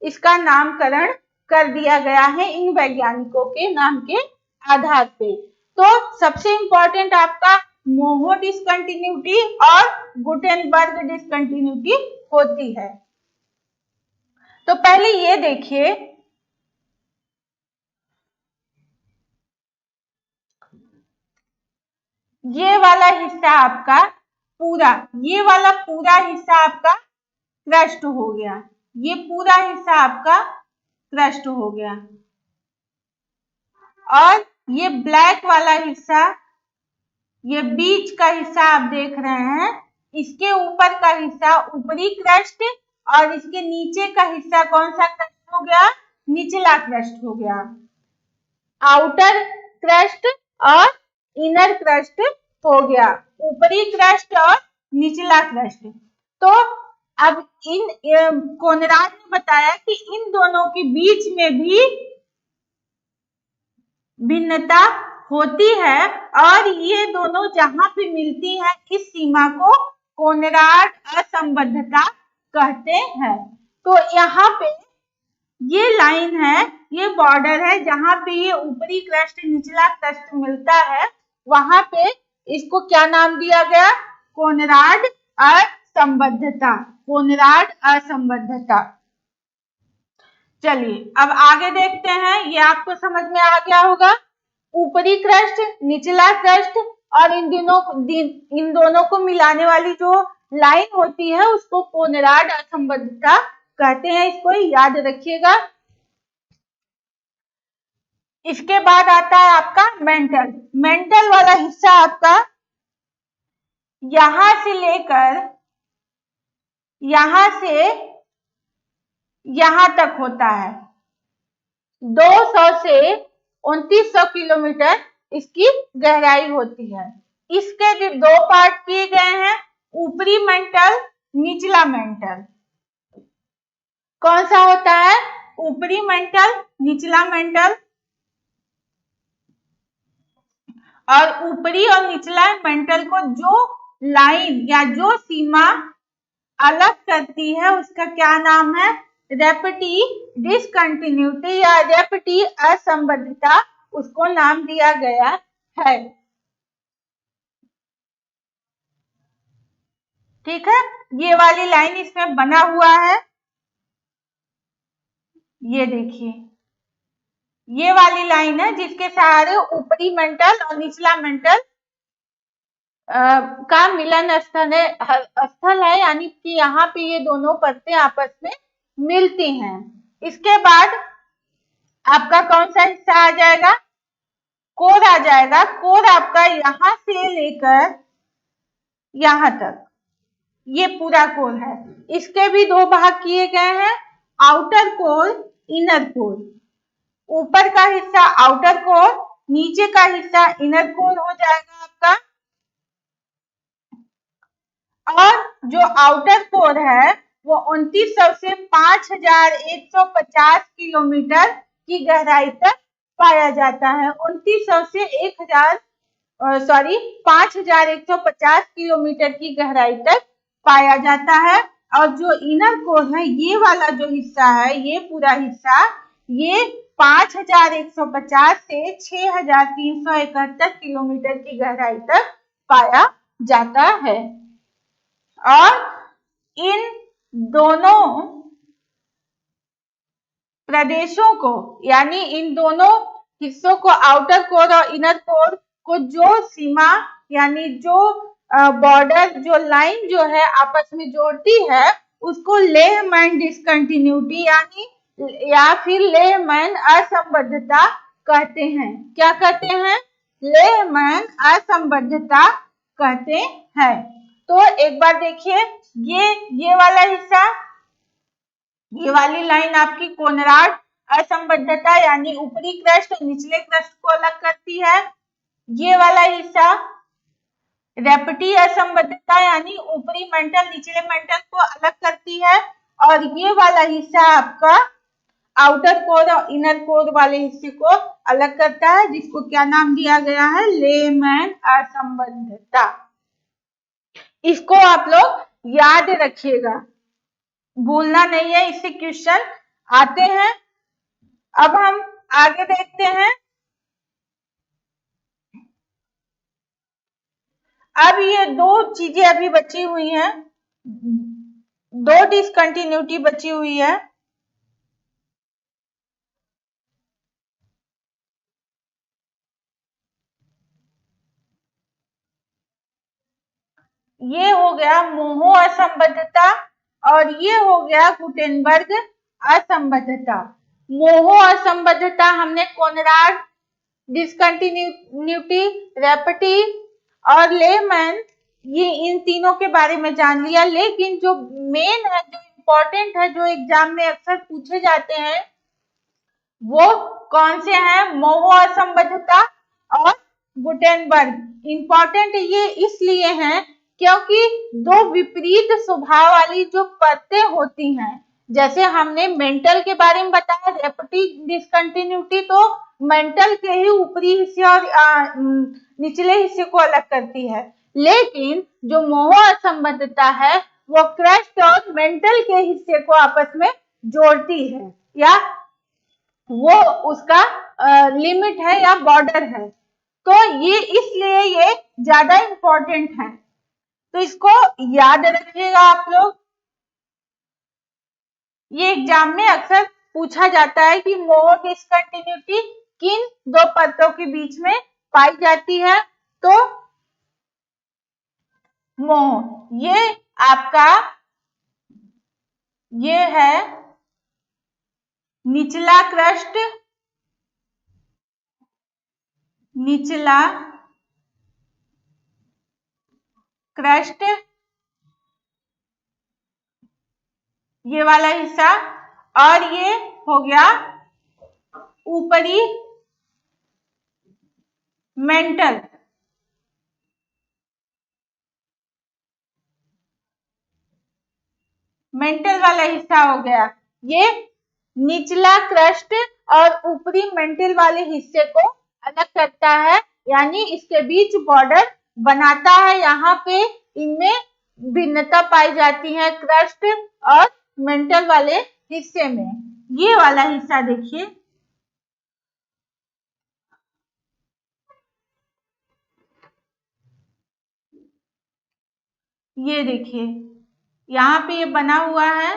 इसका नामकरण कर दिया गया है, इन वैज्ञानिकों के नाम के आधार पे। तो सबसे इंपॉर्टेंट आपका मोहो डिसकंटिन्यूटी और गुटेनबर्ग डिसकंटिन्यूटी होती है। तो पहले ये देखिए, ये वाला हिस्सा आपका पूरा, ये वाला पूरा हिस्सा आपका क्रस्ट हो गया, ये पूरा हिस्सा आपका क्रस्ट हो गया और ये ब्लैक वाला हिस्सा, ये बीच का हिस्सा आप देख रहे हैं, इसके ऊपर का हिस्सा ऊपरी क्रस्ट और इसके नीचे का हिस्सा कौन सा क्रस्ट हो गया? निचला क्रस्ट हो गया। आउटर क्रस्ट और इनर क्रस्ट हो गया, ऊपरी क्रस्ट और निचला क्रस्ट। तो अब इन कोनराड ने बताया कि इन दोनों के बीच में भी भिन्नता होती है और ये दोनों जहां पे मिलती हैं इस सीमा को कोनराड असंबद्धता कहते हैं। तो यहाँ पे ये लाइन है, ये बॉर्डर है, जहां पे ये ऊपरी क्रस्ट निचला क्रस्ट मिलता है, वहां पे इसको क्या नाम दिया गया? कोनराड असंबद्धता। कोनराड असंबद्धता। चलिए अब आगे देखते हैं, ये आपको समझ में आ गया होगा। ऊपरी क्रस्ट, निचला क्रस्ट और इन दोनों को मिलाने वाली जो लाइन होती है उसको कोनराड असंबद्धता कहते हैं, इसको याद रखिएगा। इसके बाद आता है आपका मेंटल। मेंटल वाला हिस्सा आपका यहां से लेकर यहां से यहां तक होता है। 200 से 2900 किलोमीटर इसकी गहराई होती है। इसके जो दो पार्ट किए गए हैं, ऊपरी मेंटल, निचला मेंटल। कौन सा होता है? ऊपरी मेंटल, निचला मेंटल। और ऊपरी और निचला मेंटल को जो लाइन या जो सीमा अलग करती है उसका क्या नाम है? रेपेटी डिसकंटिन्यूटी या रेपेटी असंबद्धता, उसको नाम दिया गया है। ठीक है, ये वाली लाइन इसमें बना हुआ है, ये देखिए, ये वाली लाइन है जिसके सहारे ऊपरी मेंटल और निचला मेंटल का मिलन स्थल है, यानी कि यहाँ पे ये दोनों परतें आपस में मिलती हैं। इसके बाद आपका कौन सा हिस्सा आ जाएगा? कोर आ जाएगा। कोर आपका यहां से लेकर यहां तक, ये पूरा कोर है। इसके भी दो भाग किए गए हैं, आउटर कोर, इनर कोर। ऊपर का हिस्सा आउटर कोर, नीचे का हिस्सा इनर कोर हो जाएगा आपका। और जो आउटर कोर है वो 2900 से 5150 किलोमीटर की गहराई तक पाया जाता है। 2900 से 5150 किलोमीटर की गहराई तक पाया जाता है। और जो इनर कोर है, ये वाला जो हिस्सा है, ये पूरा हिस्सा, ये 5150 से 6371 किलोमीटर की गहराई तक पाया जाता है। और इन दोनों प्रदेशों को, यानी इन दोनों हिस्सों को, आउटर कोर और इनर कोर को जो सीमा यानी जो बॉर्डर, जो लाइन जो है आपस में जोड़ती है, उसको लेह-मैन डिसकंटिन्यूटी यानी या फिर लेह-मैन असंबद्धता कहते हैं। क्या कहते हैं? लेह-मैन असंबद्धता कहते हैं। तो एक बार देखिए, ये वाला हिस्सा, ये वाली लाइन आपकी कोनराड असंबद्धता यानी ऊपरी क्रस्ट और निचले क्रस्ट को अलग करती है। ये वाला हिस्सा रेपेटी असंबद्धता यानी ऊपरी मेंटल निचले मेंटल को अलग करती है। और ये वाला हिस्सा आपका आउटर कोर और इनर कोर वाले हिस्से को अलग करता है, जिसको क्या नाम दिया गया है? लेह-मैन असंबद्धता। इसको आप लोग याद रखिएगा, भूलना नहीं है, इससे क्वेश्चन आते हैं। अब हम आगे देखते हैं। अब ये दो चीजें अभी बची हुई हैं, दो डिसकंटिन्यूटी बची हुई है। ये हो गया मोहो असंबद्धता और ये हो गया गुटेनबर्ग असंबद्धता। मोहो असंबद्धता हमने कोनराड डिसकंटिन्यूटी, रेपेटी और लेह-मैन, ये इन तीनों के बारे में जान लिया, लेकिन जो मेन है, जो इम्पोर्टेंट है, जो एग्जाम में अक्सर पूछे जाते हैं, वो कौन से हैं? मोहो असंबद्धता और गुटेनबर्ग। इंपॉर्टेंट ये इसलिए हैं क्योंकि दो विपरीत स्वभाव वाली जो परतें होती हैं, जैसे हमने मेंटल के बारे में बताया, रेपेटिव डिसकंटिन्यूटी तो मेंटल के ही ऊपरी हिस्से और निचले हिस्से को अलग करती है, लेकिन जो मोहो असंबद्धता है वो क्रस्ट और मेंटल के हिस्से को आपस में जोड़ती है, या वो उसका लिमिट है या बॉर्डर है। तो ये इसलिए ये ज्यादा इंपॉर्टेंट है, तो इसको याद रखिएगा आप लोग। ये एग्जाम में अक्सर पूछा जाता है कि मोहो डिसकंटिन्यूटी किन दो परतों के बीच में पाई जाती है? तो मोह, ये आपका ये है निचला क्रस्ट, निचला क्रस्ट, ये वाला हिस्सा, और ये हो गया ऊपरी मेंटल। मेंटल वाला हिस्सा हो गया, ये निचला क्रस्ट और ऊपरी मेंटल वाले हिस्से को अलग करता है, यानी इसके बीच बॉर्डर बनाता है। यहाँ पे इनमें भिन्नता पाई जाती है क्रस्ट और मेंटल वाले हिस्से में। ये वाला हिस्सा देखिए, ये देखिए यहाँ पे ये बना हुआ है,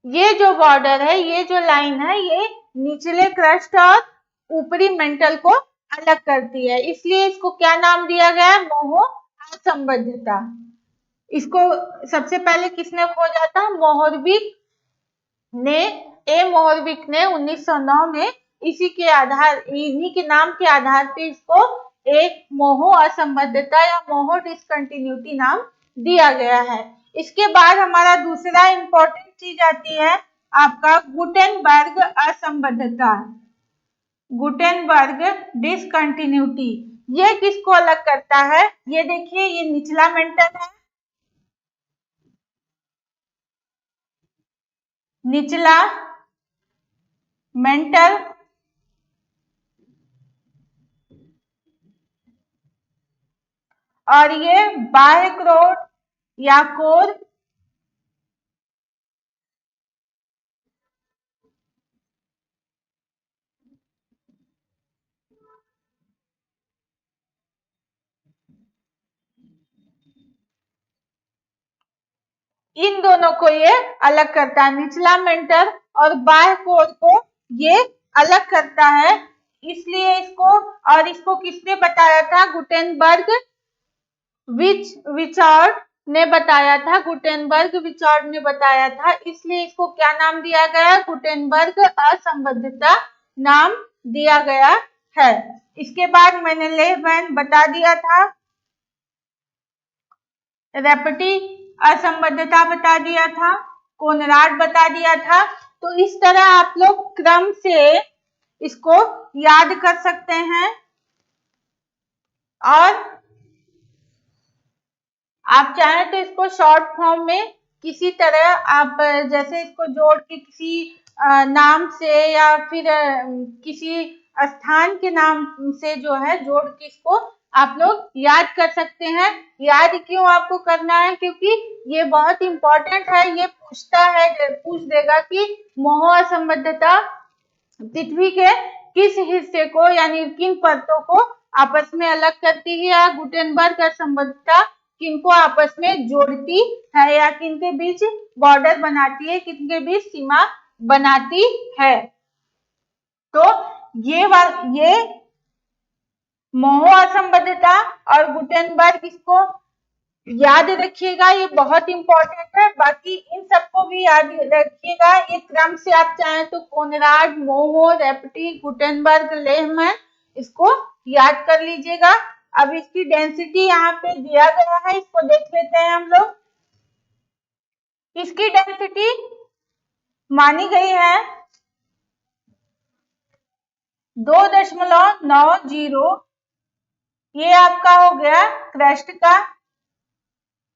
ये जो बॉर्डर है, ये जो लाइन है, ये निचले क्रस्ट और ऊपरी मेंटल को अलग करती है, इसलिए इसको क्या नाम दिया गया है? मोहो असंबद्धता। इसको सबसे पहले किसने खोजा था? मोहरविक ने, मोहरविक ने 1909 में इसी के आधार, इन्हीं के नाम के आधार पे इसको एक मोहो असंबद्धता या मोहो डिसकंटिन्यूटी नाम दिया गया है। इसके बाद हमारा दूसरा इंपॉर्टेंट चीज आती है आपका गुटेनबर्ग असंबद्धता, गुटेनबर्ग डिसकंटिन्यूटी। ये किसको अलग करता है? ये देखिए, ये निचला मेंटल है, निचला मेंटल, और ये बाह्य क्रोड या कोर, इन दोनों को ये अलग करता है, निचला मेंटल और बाह्य कोर को ये अलग करता है। इसलिए इसको, और इसको किसने बताया था? गुटेनबर्ग विचार्ड ने बताया था, गुटेनबर्ग विचार्ड ने बताया था, इसलिए इसको क्या नाम दिया गया? गुटेनबर्ग असंबद्धता नाम दिया गया है। इसके बाद मैंने लेहमैन बता दिया था, रेपेटिव असंबद्धता बता दिया था, कोनराड बता दिया था। तो इस तरह आप लोग क्रम से इसको याद कर सकते हैं, और आप चाहें तो इसको शॉर्ट फॉर्म में किसी तरह आप, जैसे इसको जोड़ के किसी नाम से या फिर किसी स्थान के नाम से जो है जोड़ के इसको आप लोग याद कर सकते हैं। याद क्यों आपको करना है? क्योंकि ये बहुत इंपॉर्टेंट है, ये पूछता है, पूछ देगा कि मोहो असंबद्धता पृथ्वी के किस हिस्से को, यानी किन परतों को आपस में अलग करती है, या गुटेनबर्ग असंबद्धता किनको आपस में जोड़ती है, या किनके बीच बॉर्डर बनाती है, किनके बीच सीमा बनाती है। तो ये मोहो असंबद्धता और गुटेनबर्ग इसको याद रखिएगा, ये बहुत इंपॉर्टेंट है। बाकी इन सबको भी याद रखिएगा। ये क्रम से आप चाहें तो कोनराड, मोहो, रेपटी, गुटेनबर्ग, लेहमैन, इसको याद कर लीजिएगा। अब इसकी डेंसिटी यहाँ पे दिया गया है, इसको देख लेते हैं हम लोग। इसकी डेंसिटी मानी गई है 2.90। ये आपका हो गया क्रस्ट का।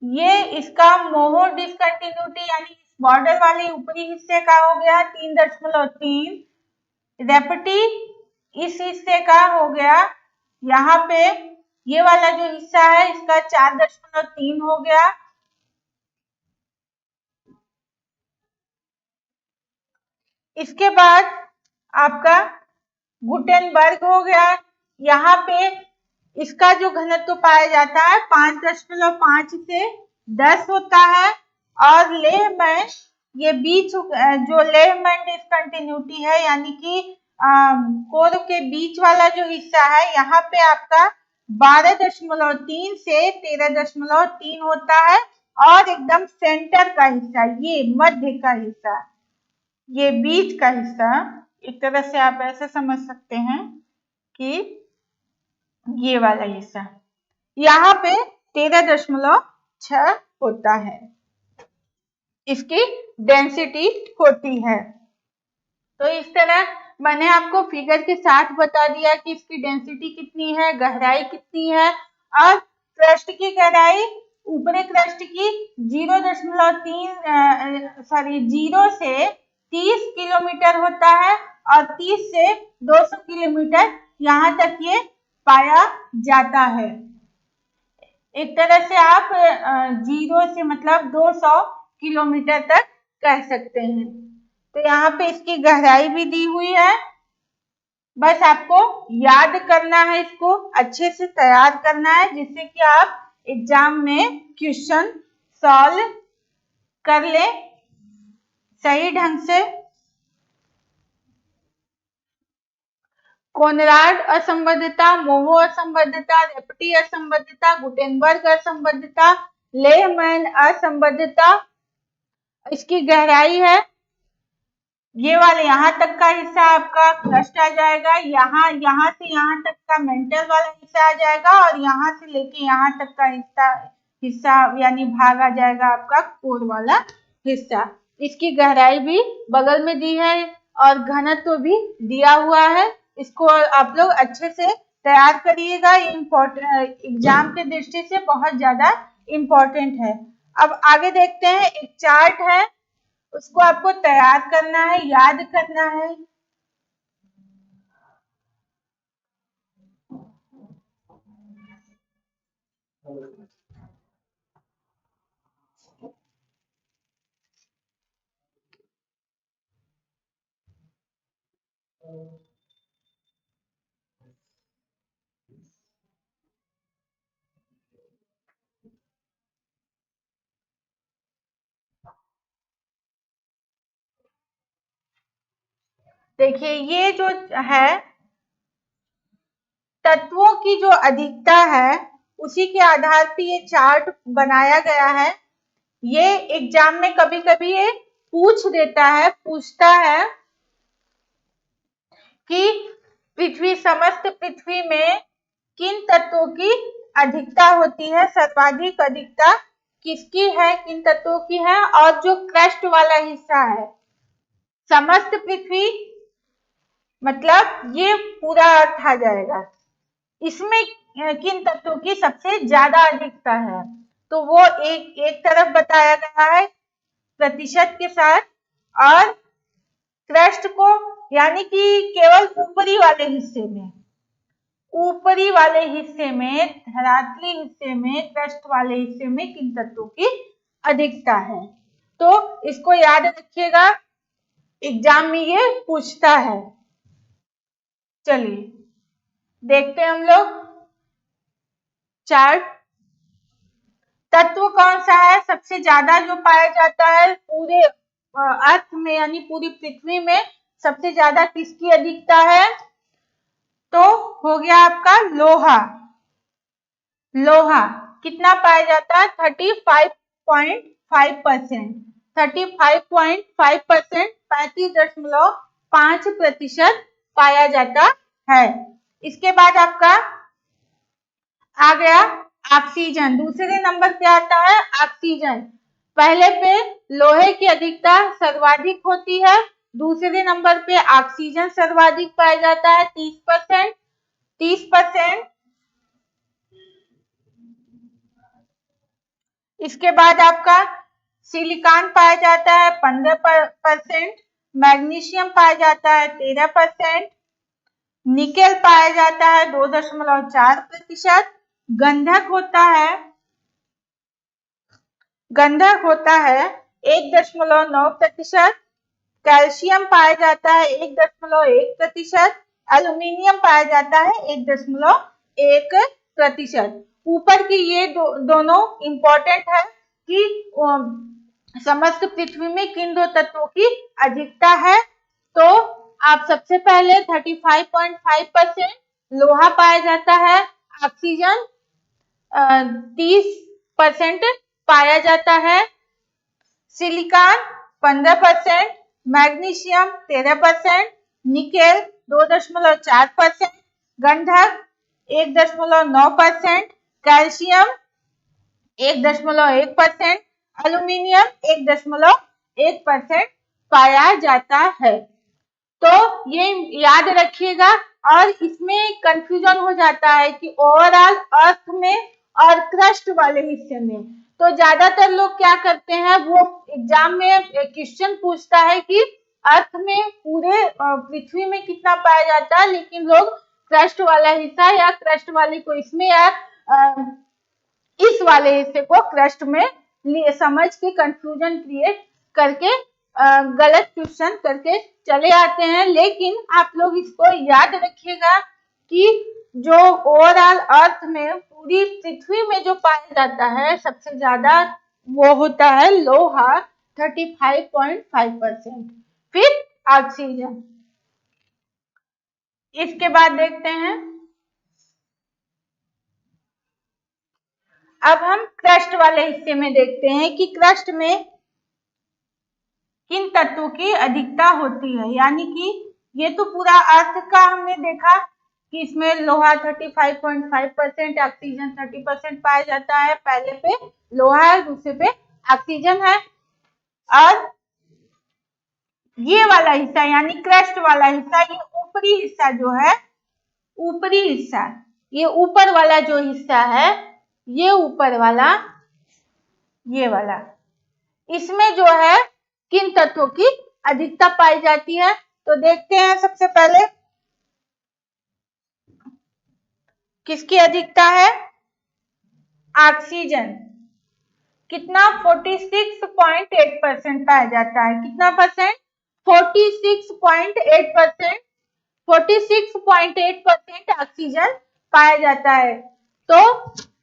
ये इसका मोहर डिसकंटिन्यूटी यानी इस बॉर्डर वाले ऊपरी हिस्से का हो गया 3.3। रेपटी इस हिस्से का हो गया, यहाँ पे ये वाला जो हिस्सा है इसका 4.3 हो गया। इसके बाद आपका गुटेनबर्ग हो गया। यहाँ पे इसका जो घनत्व पाया जाता है 5.5 से 10 होता है। और लेहमैन, ये बीच जो लेहमैन डिसकंटिन्यूटी है यानी कि कोर के बीच वाला जो हिस्सा है, यहाँ पे आपका 12.3 से 13.3 होता है। और एकदम सेंटर का हिस्सा, ये मध्य का हिस्सा, ये बीच का हिस्सा, एक तरह से आप ऐसे समझ सकते हैं कि ये वाला हिस्सा यहाँ पे 13.6 होता है, इसकी डेंसिटी होती है। तो इस तरह मैंने आपको फिगर के साथ बता दिया कि इसकी डेंसिटी कितनी है, गहराई कितनी है। और क्रस्ट की गहराई ऊपरी क्रस्ट की 0 से 30 किलोमीटर होता है और 30 से 200 किलोमीटर यहाँ तक ये पाया जाता है। एक तरह से आप 0 से मतलब 200 किलोमीटर तक कह सकते हैं। तो यहाँ पे इसकी गहराई भी दी हुई है। बस आपको याद करना है, इसको अच्छे से तैयार करना है जिससे कि आप एग्जाम में क्वेश्चन सॉल्व कर ले सही ढंग से। कोनराड असंबद्धता, मोहो असंबद्धता, रेपटी असंबद्धता, गुटेनबर्ग असंबद्धता, लेहमैन असंबद्धता। इसकी गहराई है, ये वाले यहाँ तक का हिस्सा आपका क्रस्ट आ जाएगा, यहाँ से यहाँ तक का मेंटल वाला हिस्सा आ जाएगा और यहाँ से लेके यहाँ तक का हिस्सा यानी भाग आ जाएगा आपका कोर वाला हिस्सा। इसकी गहराई भी बगल में दी है और घनत्व भी दिया हुआ है। इसको आप लोग अच्छे से तैयार करिएगा, ये एग्जाम के दृष्टि से बहुत ज्यादा इम्पोर्टेंट है। अब आगे देखते हैं, एक चार्ट है, उसको आपको तैयार करना है, याद करना है। देखिए, ये जो है तत्वों की जो अधिकता है उसी के आधार पर ये चार्ट बनाया गया है। ये एग्जाम में कभी कभी ये पूछता है कि समस्त पृथ्वी में किन तत्वों की अधिकता होती है, सर्वाधिक अधिकता किसकी है, किन तत्वों की है। और जो क्रस्ट वाला हिस्सा है, समस्त पृथ्वी मतलब ये पूरा अर्थ आ जाएगा, इसमें किन तत्वों की सबसे ज्यादा अधिकता है। तो वो एक तरफ बताया गया है प्रतिशत के साथ, और क्रस्ट को यानी कि केवल ऊपरी वाले हिस्से में, धरातली हिस्से में, क्रस्ट वाले हिस्से में किन तत्वों की अधिकता है। तो इसको याद रखिएगा, एग्जाम में ये पूछता है। चलिए देखते हैं हम लोग चार्ट। तत्व कौन सा है सबसे ज्यादा जो पाया जाता है पूरे अर्थ में यानी पूरी पृथ्वी में, सबसे ज्यादा किसकी अधिकता है? तो हो गया आपका लोहा। कितना पाया जाता है 35.5%। 35.5%, 35.5% पाया जाता है। इसके बाद आपका आ गया ऑक्सीजन। दूसरे नंबर पे आता है ऑक्सीजन। पहले पे लोहे की अधिकता सर्वाधिक होती है, दूसरे नंबर पे ऑक्सीजन सर्वाधिक पाया जाता है 30%। 30%। इसके बाद आपका सिलिकॉन पाया जाता है 15%, मैग्नीशियम पाया जाता है 13%, निकेल पाया जाता है 2.4%, गंधक होता है 1.9%, कैल्शियम पाया जाता है 1.1%, एल्यूमिनियम पाया जाता है 1.1%। ऊपर की ये दोनों इंपॉर्टेंट है कि समस्त पृथ्वी में किन दो तत्वों की अधिकता है। तो आप सबसे पहले 35.5% लोहा पाया जाता है, ऑक्सीजन 30% पाया जाता है, सिलिकॉन 15%, मैग्नीशियम 13%, निकेल 2.4%, गंधक 1.9%, कैल्शियम 1.1%, एल्यूमिनियम 1.1% पाया जाता है। तो ये याद रखिएगा। और इसमें कंफ्यूजन हो जाता है कि ओवरऑल अर्थ में और क्रस्ट वाले हिस्से में। तो ज्यादातर लोग क्या करते हैं, वो एग्जाम में क्वेश्चन पूछता है कि अर्थ में पूरे पृथ्वी में कितना पाया जाता है, लेकिन लोग क्रस्ट वाला हिस्सा या क्रस्ट वाले को इसमें या इस वाले हिस्से को क्रस्ट में समझ के कंफ्यूजन क्रिएट करके गलत क्वेश्चन करके चले आते हैं। लेकिन आप लोग इसको याद रखिएगा कि जो ओवरऑल अर्थ में पूरी पृथ्वी में जो पाया जाता है सबसे ज्यादा वो होता है लोहा 35.5%, फिर ऑक्सीजन। इसके बाद देखते हैं, अब हम क्रस्ट वाले हिस्से में देखते हैं कि क्रस्ट में किन तत्वों की अधिकता होती है। यानी कि ये तो पूरा अर्थ का हमने देखा कि इसमें लोहा 35.5%, ऑक्सीजन 30% पाया जाता है। पहले पे लोहा है, दूसरे पे ऑक्सीजन है। और ये वाला हिस्सा यानी क्रस्ट वाला हिस्सा, ये ऊपरी हिस्सा जो है, ऊपरी हिस्सा, ये ऊपर वाला जो हिस्सा है, ये ऊपर वाला, ये वाला, इसमें जो है किन तत्वों की अधिकता पाई जाती है। तो देखते हैं सबसे पहले किसकी अधिकता है, ऑक्सीजन। कितना 46.8% पाया जाता है। कितना परसेंट, 46.8%। 46.8% ऑक्सीजन पाया जाता है। तो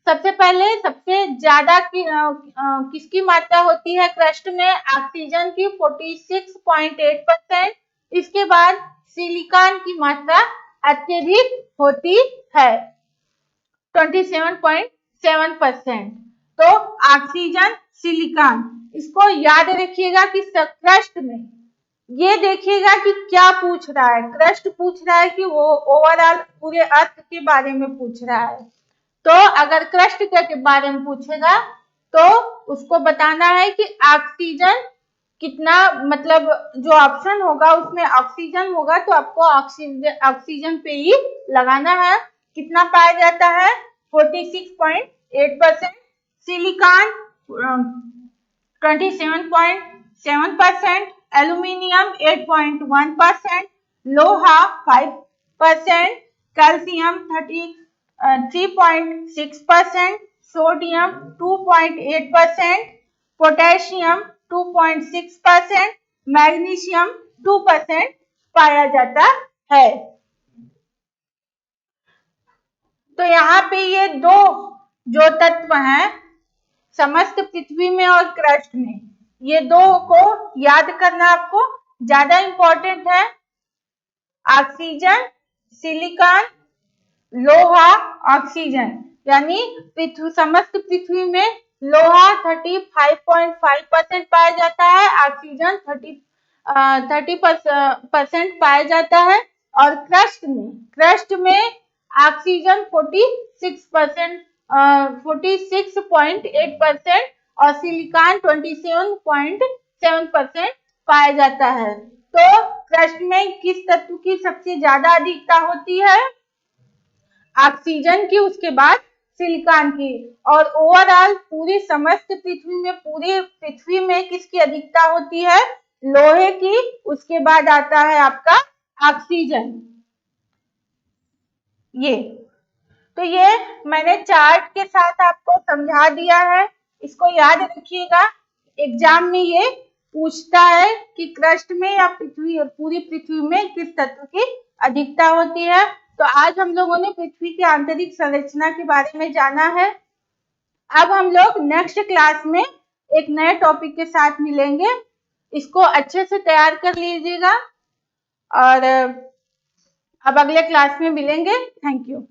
सबसे पहले सबसे ज्यादा किसकी मात्रा होती है क्रस्ट में, ऑक्सीजन की 46.8%। इसके बाद सिलिकॉन की मात्रा अत्यधिक होती है 27.7%। तो ऑक्सीजन, सिलिकॉन, इसको याद रखिएगा कि क्रस्ट में ये देखिएगा कि क्या पूछ रहा है। क्रस्ट पूछ रहा है कि वो ओवरऑल पूरे अर्थ के बारे में पूछ रहा है। तो अगर क्रस्ट के बारे में पूछेगा तो उसको बताना है कि ऑक्सीजन कितना, मतलब जो ऑप्शन होगा उसमें ऑक्सीजन होगा तो आपको ऑक्सीजन पे ही लगाना है। कितना पाया जाता है 46.8%, सिलिकॉन 27.7%, एल्यूमिनियम 8.1%, लोहा 5%, कैल्शियम 3.6%, सोडियम 2.8%, पोटेशियम 2.6%, मैग्नीशियम 2% पाया जाता है। तो यहाँ पे ये दो जो तत्व हैं समस्त पृथ्वी में और क्रस्ट में, ये दो को याद करना आपको ज्यादा इंपॉर्टेंट है। ऑक्सीजन, सिलिकॉन, लोहा, ऑक्सीजन, यानी पृथ्वी, समस्त पृथ्वी में लोहा 35.5% पाया जाता है, ऑक्सीजन 30% पाया जाता है, और क्रस्ट में ऑक्सीजन 46.8% और सिलिकॉन 27.7% पाया जाता है। तो क्रस्ट में किस तत्व की सबसे ज्यादा अधिकता होती है? ऑक्सीजन की, उसके बाद सिलिकॉन की। और ओवरऑल पूरी समस्त पूरी पृथ्वी में किसकी अधिकता होती है? लोहे की, उसके बाद आता है आपका ऑक्सीजन। ये मैंने चार्ट के साथ आपको समझा दिया है, इसको याद रखिएगा। एग्जाम में ये पूछता है कि क्रस्ट में या पूरी पृथ्वी में किस तत्व की अधिकता होती है। तो आज हम लोगों ने पृथ्वी की आंतरिक संरचना के बारे में जाना है। अब हम लोग नेक्स्ट क्लास में एक नए टॉपिक के साथ मिलेंगे, इसको अच्छे से तैयार कर लीजिएगा और अब अगले क्लास में मिलेंगे। Thank you.